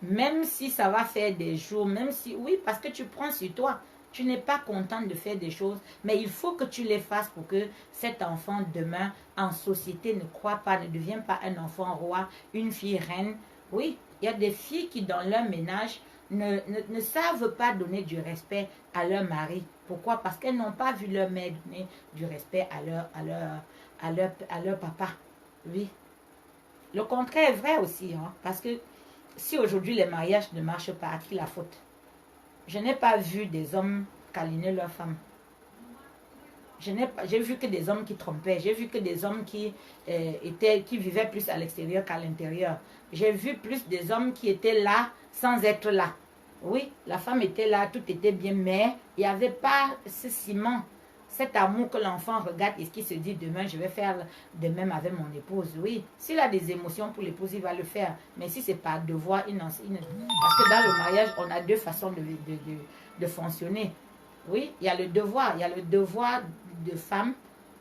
Même si ça va faire des jours, même si, oui, parce que tu prends sur toi. Tu n'es pas contente de faire des choses, mais il faut que tu les fasses pour que cet enfant demain en société ne croit pas, ne devienne pas un enfant roi, une fille reine. Oui, il y a des filles qui dans leur ménage ne savent pas donner du respect à leur mari. Pourquoi? Parce qu'elles n'ont pas vu leur mère donner du respect à leur papa. Oui. Le contraire est vrai aussi, hein, parce que si aujourd'hui les mariages ne marchent pas, à qui la faute? Je n'ai pas vu des hommes câliner leurs femmes. J'ai vu que des hommes qui trompaient. J'ai vu que des hommes qui vivaient plus à l'extérieur qu'à l'intérieur. J'ai vu plus des hommes qui étaient là sans être là. Oui, la femme était là, tout était bien, mais il n'y avait pas ce ciment, cet amour que l'enfant regarde et qui se dit demain, je vais faire de même avec mon épouse. Oui, s'il a des émotions pour l'épouse, il va le faire. Mais si c'est par devoir, parce que dans le mariage, on a deux façons de fonctionner. Oui, il y a le devoir de femme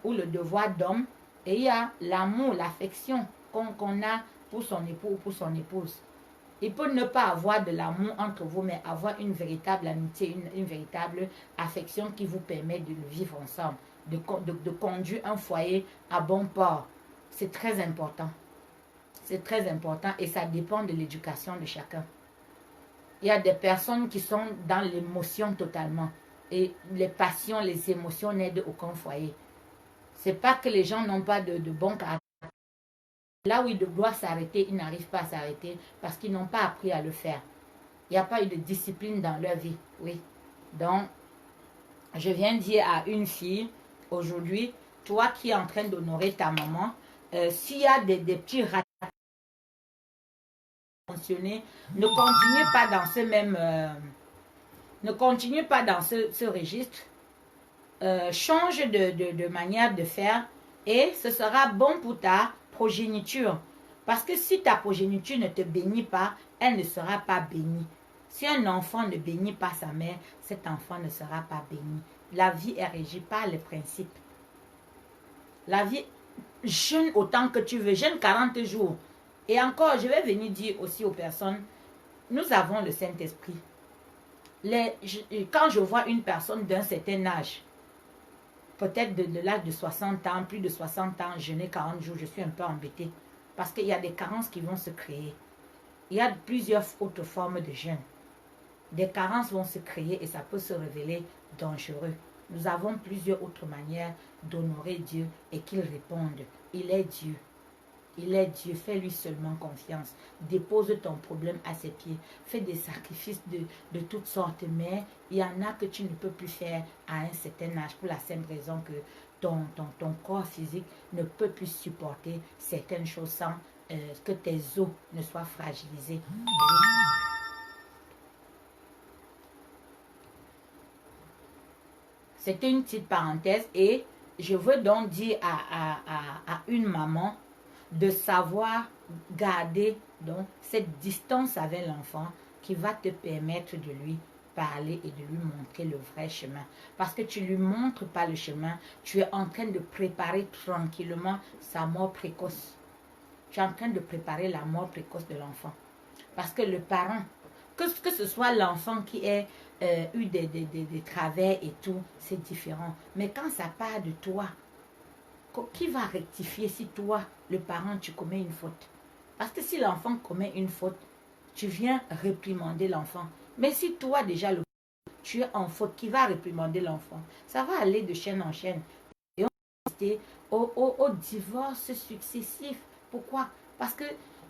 ou le devoir d'homme, et il y a l'amour, l'affection qu'on a pour son époux ou pour son épouse. Il peut ne pas avoir de l'amour entre vous, mais avoir une véritable amitié, une véritable affection qui vous permet de le vivre ensemble, de conduire un foyer à bon port. C'est très important. C'est très important et ça dépend de l'éducation de chacun. Il y a des personnes qui sont dans l'émotion totalement. Et les passions, les émotions n'aident aucun foyer. C'est pas que les gens n'ont pas de bon caractère. Là où ils doivent s'arrêter, ils n'arrivent pas à s'arrêter parce qu'ils n'ont pas appris à le faire. Il n'y a pas eu de discipline dans leur vie. Oui. Donc, je viens dire à une fille, aujourd'hui, toi qui es en train d'honorer ta maman, s'il y a des petits ratés fonctionner, ne continue pas dans ce même... ne continue pas dans ce registre. Change de manière de faire et ce sera bon pour ta progéniture. Parce que si ta progéniture ne te bénit pas, elle ne sera pas bénie. Si un enfant ne bénit pas sa mère, cet enfant ne sera pas béni. La vie est régie par les principes. La vie, jeûne autant que tu veux, jeûne 40 jours. Et encore, je vais venir dire aussi aux personnes, nous avons le Saint-Esprit. Quand je vois une personne d'un certain âge, peut-être de l'âge de 60 ans, plus de 60 ans, jeûner 40 jours, je suis un peu embêtée. Parce qu'il y a des carences qui vont se créer. Il y a plusieurs autres formes de jeûne. Des carences vont se créer et ça peut se révéler dangereux. Nous avons plusieurs autres manières d'honorer Dieu et qu'il réponde. Il est Dieu. Il est Dieu. Fais-lui seulement confiance. Dépose ton problème à ses pieds. Fais des sacrifices de toutes sortes. Mais il y en a que tu ne peux plus faire à un certain âge pour la simple raison que ton corps physique ne peut plus supporter certaines choses sans que tes os ne soient fragilisés. C'était une petite parenthèse et je veux donc dire à une maman de savoir garder donc cette distance avec l'enfant qui va te permettre de lui parler et de lui montrer le vrai chemin. Parce que tu ne lui montres pas le chemin, tu es en train de préparer tranquillement sa mort précoce. Tu es en train de préparer la mort précoce de l'enfant. Parce que le parent, que ce soit l'enfant qui ait eu des travers et tout, c'est différent. Mais quand ça part de toi, qui va rectifier si toi, le parent, tu commets une faute? Parce que si l'enfant commet une faute, tu viens réprimander l'enfant. Mais si toi, déjà, tu es en faute, qui va réprimander l'enfant? Ça va aller de chaîne en chaîne. Et on va rester au divorce successif. Pourquoi? Parce que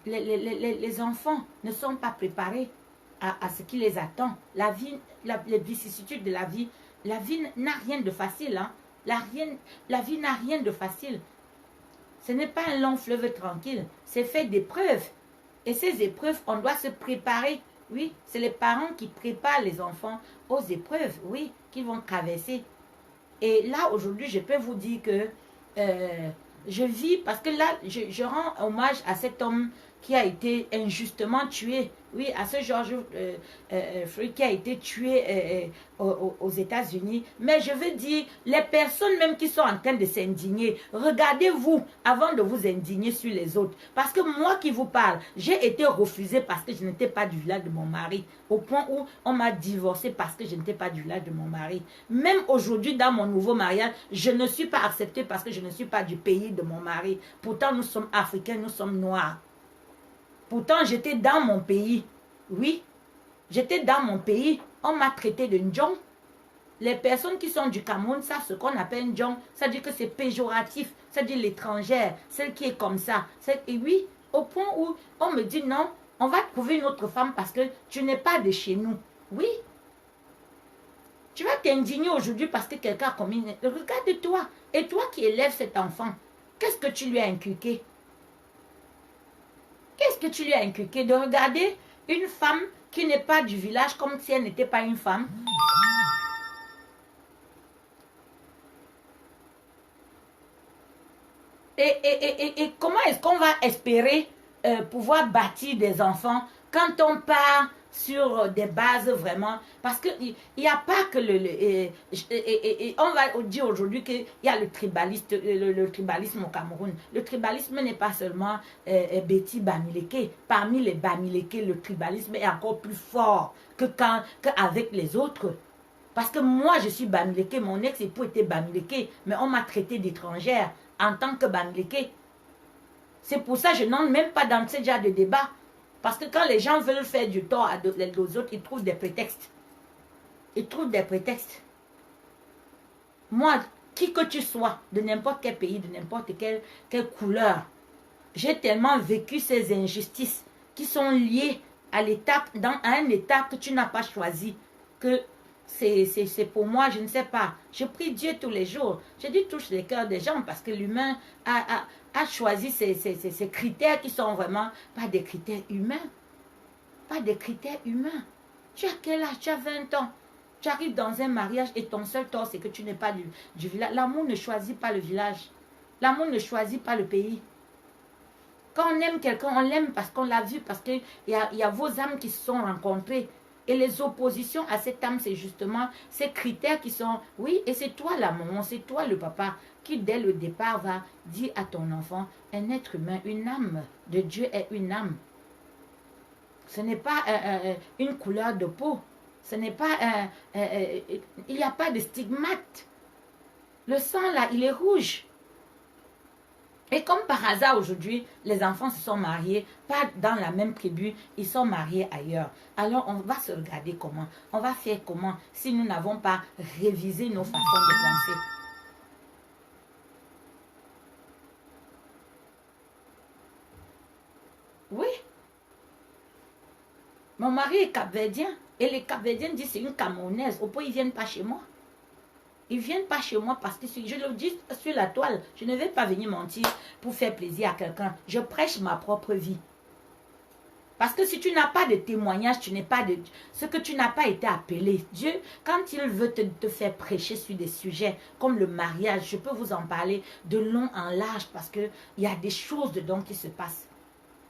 les enfants ne sont pas préparés à ce qui les attend. La vie, les vicissitudes de la vie n'a rien de facile. Hein? La vie n'a rien de facile. Ce n'est pas un long fleuve tranquille. C'est fait d'épreuves. Et ces épreuves, on doit se préparer. Oui, c'est les parents qui préparent les enfants aux épreuves, oui, qu'ils vont traverser. Et là, aujourd'hui, je peux vous dire que je vis, parce que là, je rends hommage à cet homme qui a été injustement tué. Oui, à ce George Floyd qui a été tué aux États-Unis. Mais je veux dire, les personnes même qui sont en train de s'indigner, regardez-vous avant de vous indigner sur les autres. Parce que moi qui vous parle, j'ai été refusée parce que je n'étais pas du village de mon mari. Au point où on m'a divorcée parce que je n'étais pas du village de mon mari. Même aujourd'hui, dans mon nouveau mariage, je ne suis pas acceptée parce que je ne suis pas du pays de mon mari. Pourtant, nous sommes africains, nous sommes noirs. Pourtant, j'étais dans mon pays. Oui, j'étais dans mon pays. On m'a traité de Ndjong. Les personnes qui sont du Cameroun savent ce qu'on appelle Ndjong. Ça dit que c'est péjoratif. Ça dit l'étrangère, celle qui est comme ça. Et oui, au point où on me dit non, on va trouver une autre femme parce que tu n'es pas de chez nous. Oui. Tu vas t'indigner aujourd'hui parce que quelqu'un a commis une... Regarde-toi. Et toi qui élèves cet enfant, qu'est-ce que tu lui as inculqué? Qu'est-ce que tu lui as inculqué? De regarder une femme qui n'est pas du village comme si elle n'était pas une femme. Et comment est-ce qu'on va espérer pouvoir bâtir des enfants quand on part sur des bases vraiment, parce qu'il n'y a pas que on va dire aujourd'hui qu'il y a le tribalisme au Cameroun. Le tribalisme n'est pas seulement Betty Bamileke. Parmi les Bamileke, le tribalisme est encore plus fort qu'avec les autres. Parce que moi, je suis Bamileke, mon ex-époux était Bamileke, mais on m'a traité d'étrangère en tant que Bamileke. C'est pour ça que je n'entre même pas dans ce genre de débat. Parce que quand les gens veulent faire du tort aux autres, ils trouvent des prétextes. Ils trouvent des prétextes. Moi, qui que tu sois, de n'importe quel pays, de n'importe quelle couleur, j'ai tellement vécu ces injustices qui sont liées à un état que tu n'as pas choisi, que c'est pour moi, je ne sais pas. Je prie Dieu tous les jours. Je dis touche les cœurs des gens parce que l'humain a choisi ces critères qui sont vraiment pas des critères humains. pas des critères humains. Tu as quel âge? Tu as 20 ans. Tu arrives dans un mariage et ton seul tort, c'est que tu n'es pas du village. L'amour ne choisit pas le village. L'amour ne choisit pas le pays. Quand on aime quelqu'un, on l'aime parce qu'on l'a vu, parce qu'il y a vos âmes qui se sont rencontrées. Et les oppositions à cette âme, c'est justement ces critères qui sont... Oui, et c'est toi la maman, c'est toi le papa qui, dès le départ, va dire à ton enfant, un être humain, une âme de Dieu est une âme. Ce n'est pas une couleur de peau. Ce n'est pas... il n'y a pas de stigmate. Le sang, là, il est rouge. Et comme par hasard aujourd'hui, les enfants se sont mariés, pas dans la même tribu, ils sont mariés ailleurs. Alors on va se regarder comment, on va faire comment si nous n'avons pas révisé nos façons de penser. Oui. Mon mari est capverdien et les capverdiens disent c'est une Camerounaise. Au point ils ne viennent pas chez moi. Ils ne viennent pas chez moi parce que je le dis sur la toile. Je ne vais pas venir mentir pour faire plaisir à quelqu'un. Je prêche ma propre vie. Parce que si tu n'as pas de témoignage, tu n'es pas de... Ce que tu n'as pas été appelé. Dieu, quand il veut te faire prêcher sur des sujets comme le mariage, je peux vous en parler de long en large parce qu'il y a des choses dedans qui se passent.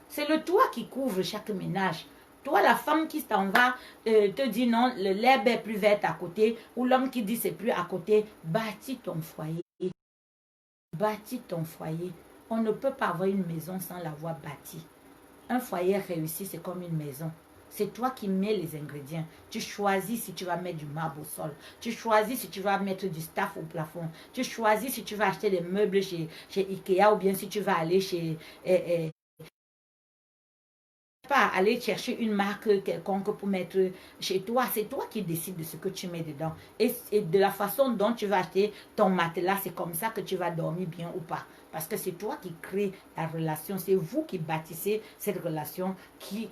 C'est le toit qui couvre chaque ménage. Toi, la femme qui t'en va te dit non, l'herbe est plus verte à côté, ou l'homme qui dit c'est plus à côté, bâtis ton foyer. Bâtis ton foyer. On ne peut pas avoir une maison sans l'avoir bâtie. Un foyer réussi, c'est comme une maison. C'est toi qui mets les ingrédients. Tu choisis si tu vas mettre du marbre au sol. Tu choisis si tu vas mettre du staff au plafond. Tu choisis si tu vas acheter des meubles chez Ikea ou bien si tu vas aller chez... pas aller chercher une marque quelconque pour mettre chez toi. C'est toi qui décides de ce que tu mets dedans. Et de la façon dont tu vas acheter ton matelas, c'est comme ça que tu vas dormir bien ou pas. Parce que c'est toi qui crée la relation. C'est vous qui bâtissez cette relation qui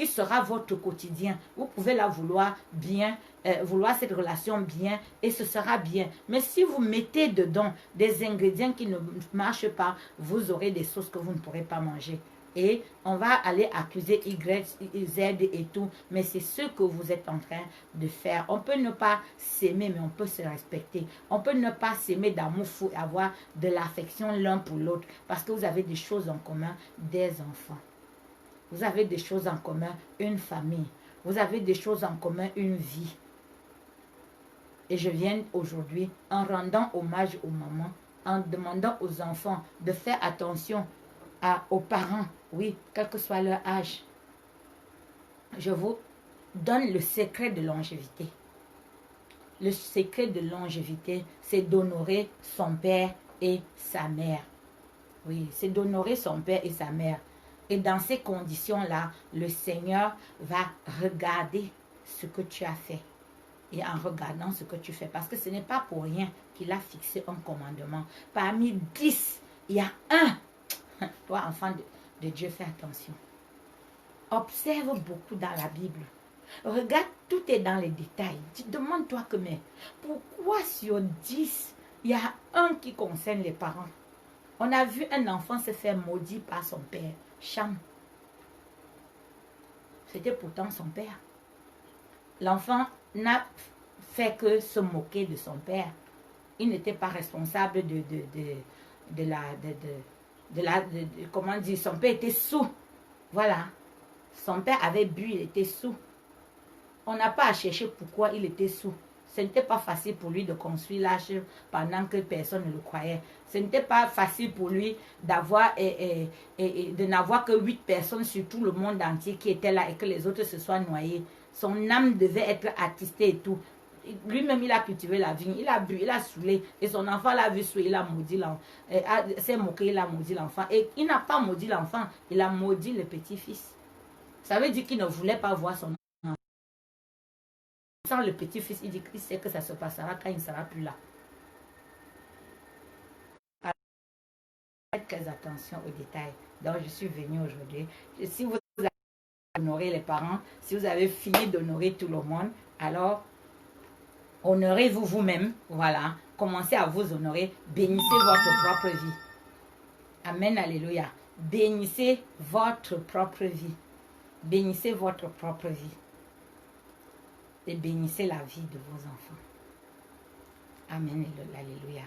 sera votre quotidien. Vous pouvez la vouloir bien, vouloir cette relation bien et ce sera bien. Mais si vous mettez dedans des ingrédients qui ne marchent pas, vous aurez des sauces que vous ne pourrez pas manger. Et on va aller accuser Y, Z et tout. Mais c'est ce que vous êtes en train de faire. On peut ne pas s'aimer, mais on peut se respecter. On peut ne pas s'aimer d'amour fou et avoir de l'affection l'un pour l'autre. Parce que vous avez des choses en commun, des enfants. Vous avez des choses en commun, une famille. Vous avez des choses en commun, une vie. Et je viens aujourd'hui en rendant hommage aux mamans, en demandant aux enfants de faire attention aux parents, oui, quel que soit leur âge. Je vous donne le secret de longévité. Le secret de longévité, c'est d'honorer son père et sa mère. Oui, c'est d'honorer son père et sa mère. Et dans ces conditions-là, le Seigneur va regarder ce que tu as fait. Et en regardant ce que tu fais, parce que ce n'est pas pour rien qu'il a fixé un commandement. Parmi 10, il y a un. Toi, enfant de Dieu, fais attention. Observe beaucoup dans la Bible. Regarde, tout est dans les détails. Demande-toi que, mais pourquoi sur 10, il y a un qui concerne les parents? On a vu un enfant se faire maudit par son père, Cham. C'était pourtant son père. L'enfant n'a fait que se moquer de son père. Il n'était pas responsable comment dire, son père était sous. Voilà. Son père avait bu, il était sous. On n'a pas à chercher pourquoi il était sous. Ce n'était pas facile pour lui de construire l'arche pendant que personne ne le croyait. Ce n'était pas facile pour lui d'avoir de n'avoir que 8 personnes sur tout le monde entier qui étaient là et que les autres se soient noyés. Son âme devait être attistée et tout. Lui-même, il a cultivé la vigne, il a bu, il a saoulé. Et son enfant l'a vu saouler, il a maudit l'enfant. S'est moqué, il a maudit l'enfant. Et il n'a pas maudit l'enfant, il a maudit le petit-fils. Ça veut dire qu'il ne voulait pas voir son enfant. Sans le petit-fils, il dit qu'il sait que ça se passera quand il ne sera plus là. Alors, faites très attention aux détails. Donc, je suis venue aujourd'hui. Si vous avez honoré les parents, si vous avez fini d'honorer tout le monde, alors honorez-vous vous-même, voilà. Commencez à vous honorer. Bénissez votre propre vie. Amen, alléluia. Bénissez votre propre vie. Bénissez votre propre vie. Et bénissez la vie de vos enfants. Amen. Alléluia.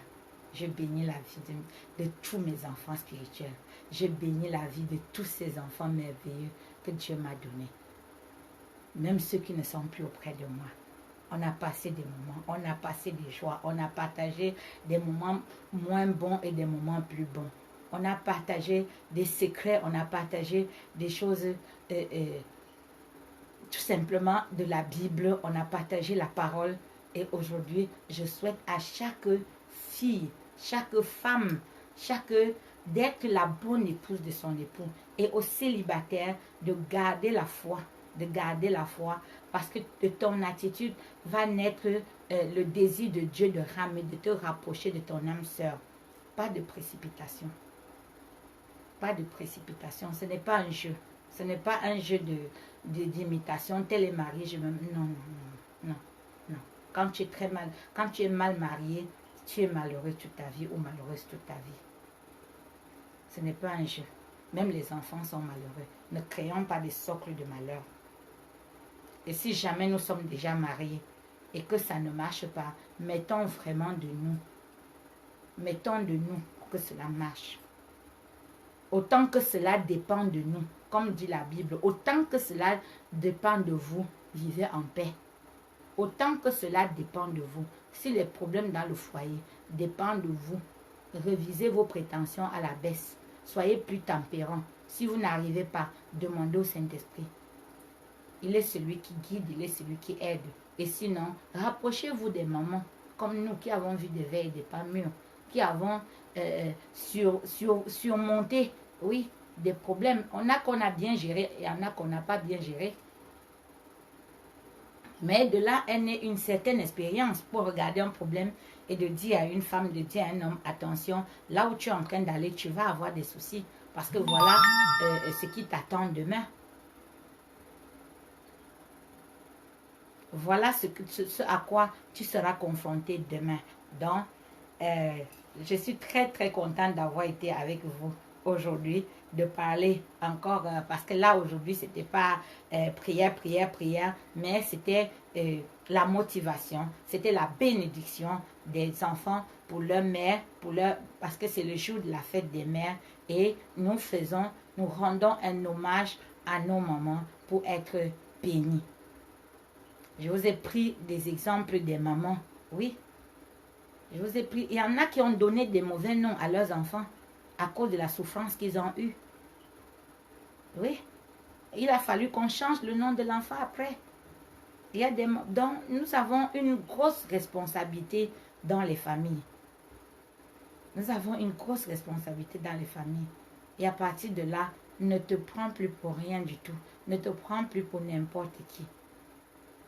Je bénis la vie de tous mes enfants spirituels. Je bénis la vie de tous ces enfants merveilleux que Dieu m'a donnés. Même ceux qui ne sont plus auprès de moi. On a passé des moments, on a passé des joies, on a partagé des moments moins bons et des moments plus bons. On a partagé des secrets, on a partagé des choses, tout simplement de la Bible, on a partagé la parole. Et aujourd'hui, je souhaite à chaque fille, chaque femme, d'être la bonne épouse de son époux. Et aux célibataires, de garder la foi, parce que de ton attitude va naître le désir de Dieu de ramener, de te rapprocher de ton âme sœur. Pas de précipitation. Pas de précipitation. Ce n'est pas un jeu. Ce n'est pas un jeu d'imitation. Tel est marié, je me... Non. Quand tu es mal marié, tu es malheureux toute ta vie ou malheureuse toute ta vie. Ce n'est pas un jeu. Même les enfants sont malheureux. Ne créons pas des socles de malheur. Et si jamais nous sommes déjà mariés et que ça ne marche pas, mettons vraiment de nous. Mettons de nous pour que cela marche. Autant que cela dépend de nous, comme dit la Bible, autant que cela dépend de vous, vivez en paix. Autant que cela dépend de vous. Si les problèmes dans le foyer dépendent de vous, révisez vos prétentions à la baisse. Soyez plus tempérants. Si vous n'arrivez pas, demandez au Saint-Esprit. Il est celui qui guide, il est celui qui aide. Et sinon, rapprochez-vous des mamans, comme nous qui avons vu des veilles, des pas mûrs, qui avons surmonté, oui, des problèmes. On a qu'on a bien géré et on a qu'on n'a pas bien géré. Mais de là est née une certaine expérience pour regarder un problème et de dire à une femme, de dire à un homme, attention, là où tu es en train d'aller, tu vas avoir des soucis. Parce que voilà ce qui t'attend demain. Voilà ce à quoi tu seras confronté demain. Donc, je suis très très contente d'avoir été avec vous aujourd'hui, de parler encore, parce que là aujourd'hui c'était pas prière, mais c'était la motivation, c'était la bénédiction des enfants pour leur mère, parce que c'est le jour de la fête des mères et nous rendons un hommage à nos mamans pour être bénis. Je vous ai pris des exemples des mamans, oui. Je vous ai pris, il y en a qui ont donné des mauvais noms à leurs enfants à cause de la souffrance qu'ils ont eue. Oui. Il a fallu qu'on change le nom de l'enfant après. Donc, nous avons une grosse responsabilité dans les familles. Nous avons une grosse responsabilité dans les familles. Et à partir de là, ne te prends plus pour rien du tout. Ne te prends plus pour n'importe qui.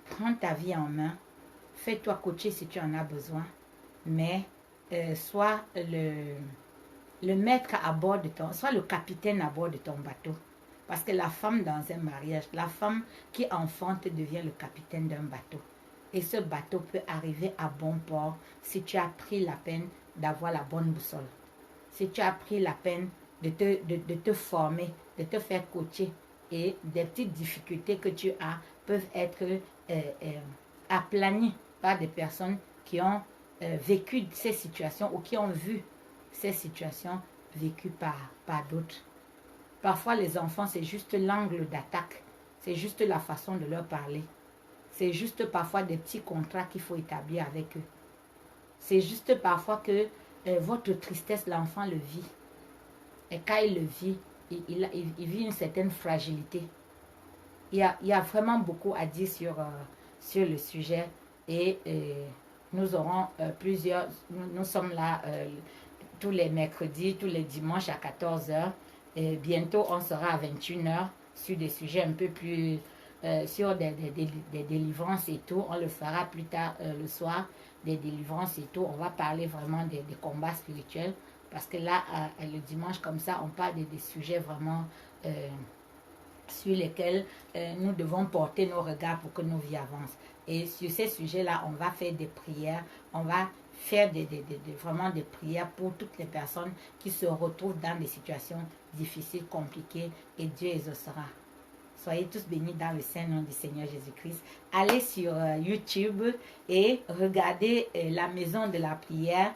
Prends ta vie en main. Fais-toi coacher si tu en as besoin. Mais sois le maître à bord de sois le capitaine à bord de ton bateau. Parce que la femme dans un mariage, la femme qui enfante devient le capitaine d'un bateau. Et ce bateau peut arriver à bon port si tu as pris la peine d'avoir la bonne boussole. Si tu as pris la peine de te former, de te faire coacher. Et des petites difficultés que tu as peuvent être aplanies par des personnes qui ont vécu ces situations ou qui ont vu ces situations vécues par d'autres. Parfois, les enfants, c'est juste l'angle d'attaque. C'est juste la façon de leur parler. C'est juste parfois des petits contrats qu'il faut établir avec eux. C'est juste parfois que votre tristesse, l'enfant le vit. Et quand il le vit, il vit une certaine fragilité. Il y a vraiment beaucoup à dire sur le sujet. Et nous aurons plusieurs... Nous sommes là tous les mercredis, tous les dimanches à 14h. Et bientôt, on sera à 21h sur des sujets un peu plus... sur des délivrances et tout. On le fera plus tard le soir, des délivrances et tout. On va parler vraiment des combats spirituels. Parce que là, le dimanche, comme ça, on parle des sujets vraiment sur lesquels nous devons porter nos regards pour que nos vies avancent. Et sur ces sujets-là, on va faire des prières. On va faire vraiment des prières pour toutes les personnes qui se retrouvent dans des situations difficiles, compliquées. Et Dieu exaucera. Soyez tous bénis dans le saint nom du Seigneur Jésus-Christ. Allez sur YouTube et regardez la maison de la prière.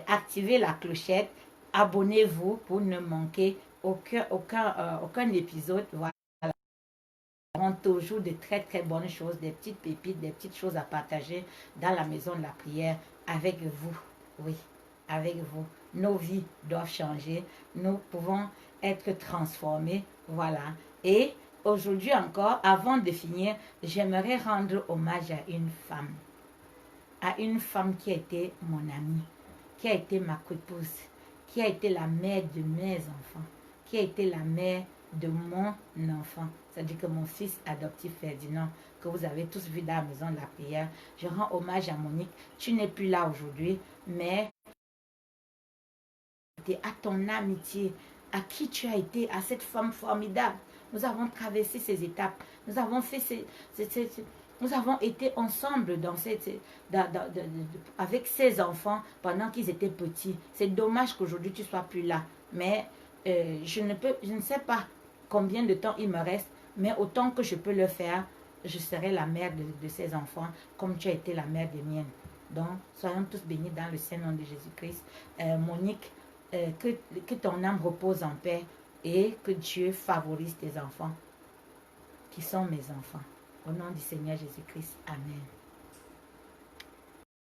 Activez la clochette. Abonnez-vous pour ne manquer aucun épisode. Voilà. Nous avons toujours de très bonnes choses, des petites pépites, des petites choses à partager dans la maison de la prière avec vous. Oui, avec vous. Nos vies doivent changer. Nous pouvons être transformés. Voilà. Et aujourd'hui encore, avant de finir, j'aimerais rendre hommage à une femme. À une femme qui a été mon amie, qui a été ma épouse, qui a été la mère de mes enfants, qui a été la mère de mon enfant. C'est-à-dire que mon fils adoptif Ferdinand, que vous avez tous vu dans la maison de la prière. Je rends hommage à Monique. Tu n'es plus là aujourd'hui, mais à ton amitié, à qui tu as été, à cette femme formidable. Nous avons traversé ces étapes. Nous avons fait nous avons été ensemble avec ces enfants pendant qu'ils étaient petits. C'est dommage qu'aujourd'hui tu ne sois plus là. Mais je ne sais pas combien de temps il me reste, mais autant que je peux le faire, je serai la mère de ces enfants comme tu as été la mère des miennes. Donc, soyons tous bénis dans le Saint nom de Jésus-Christ. Monique, que ton âme repose en paix et que Dieu favorise tes enfants qui sont mes enfants. Au nom du Seigneur Jésus-Christ. Amen.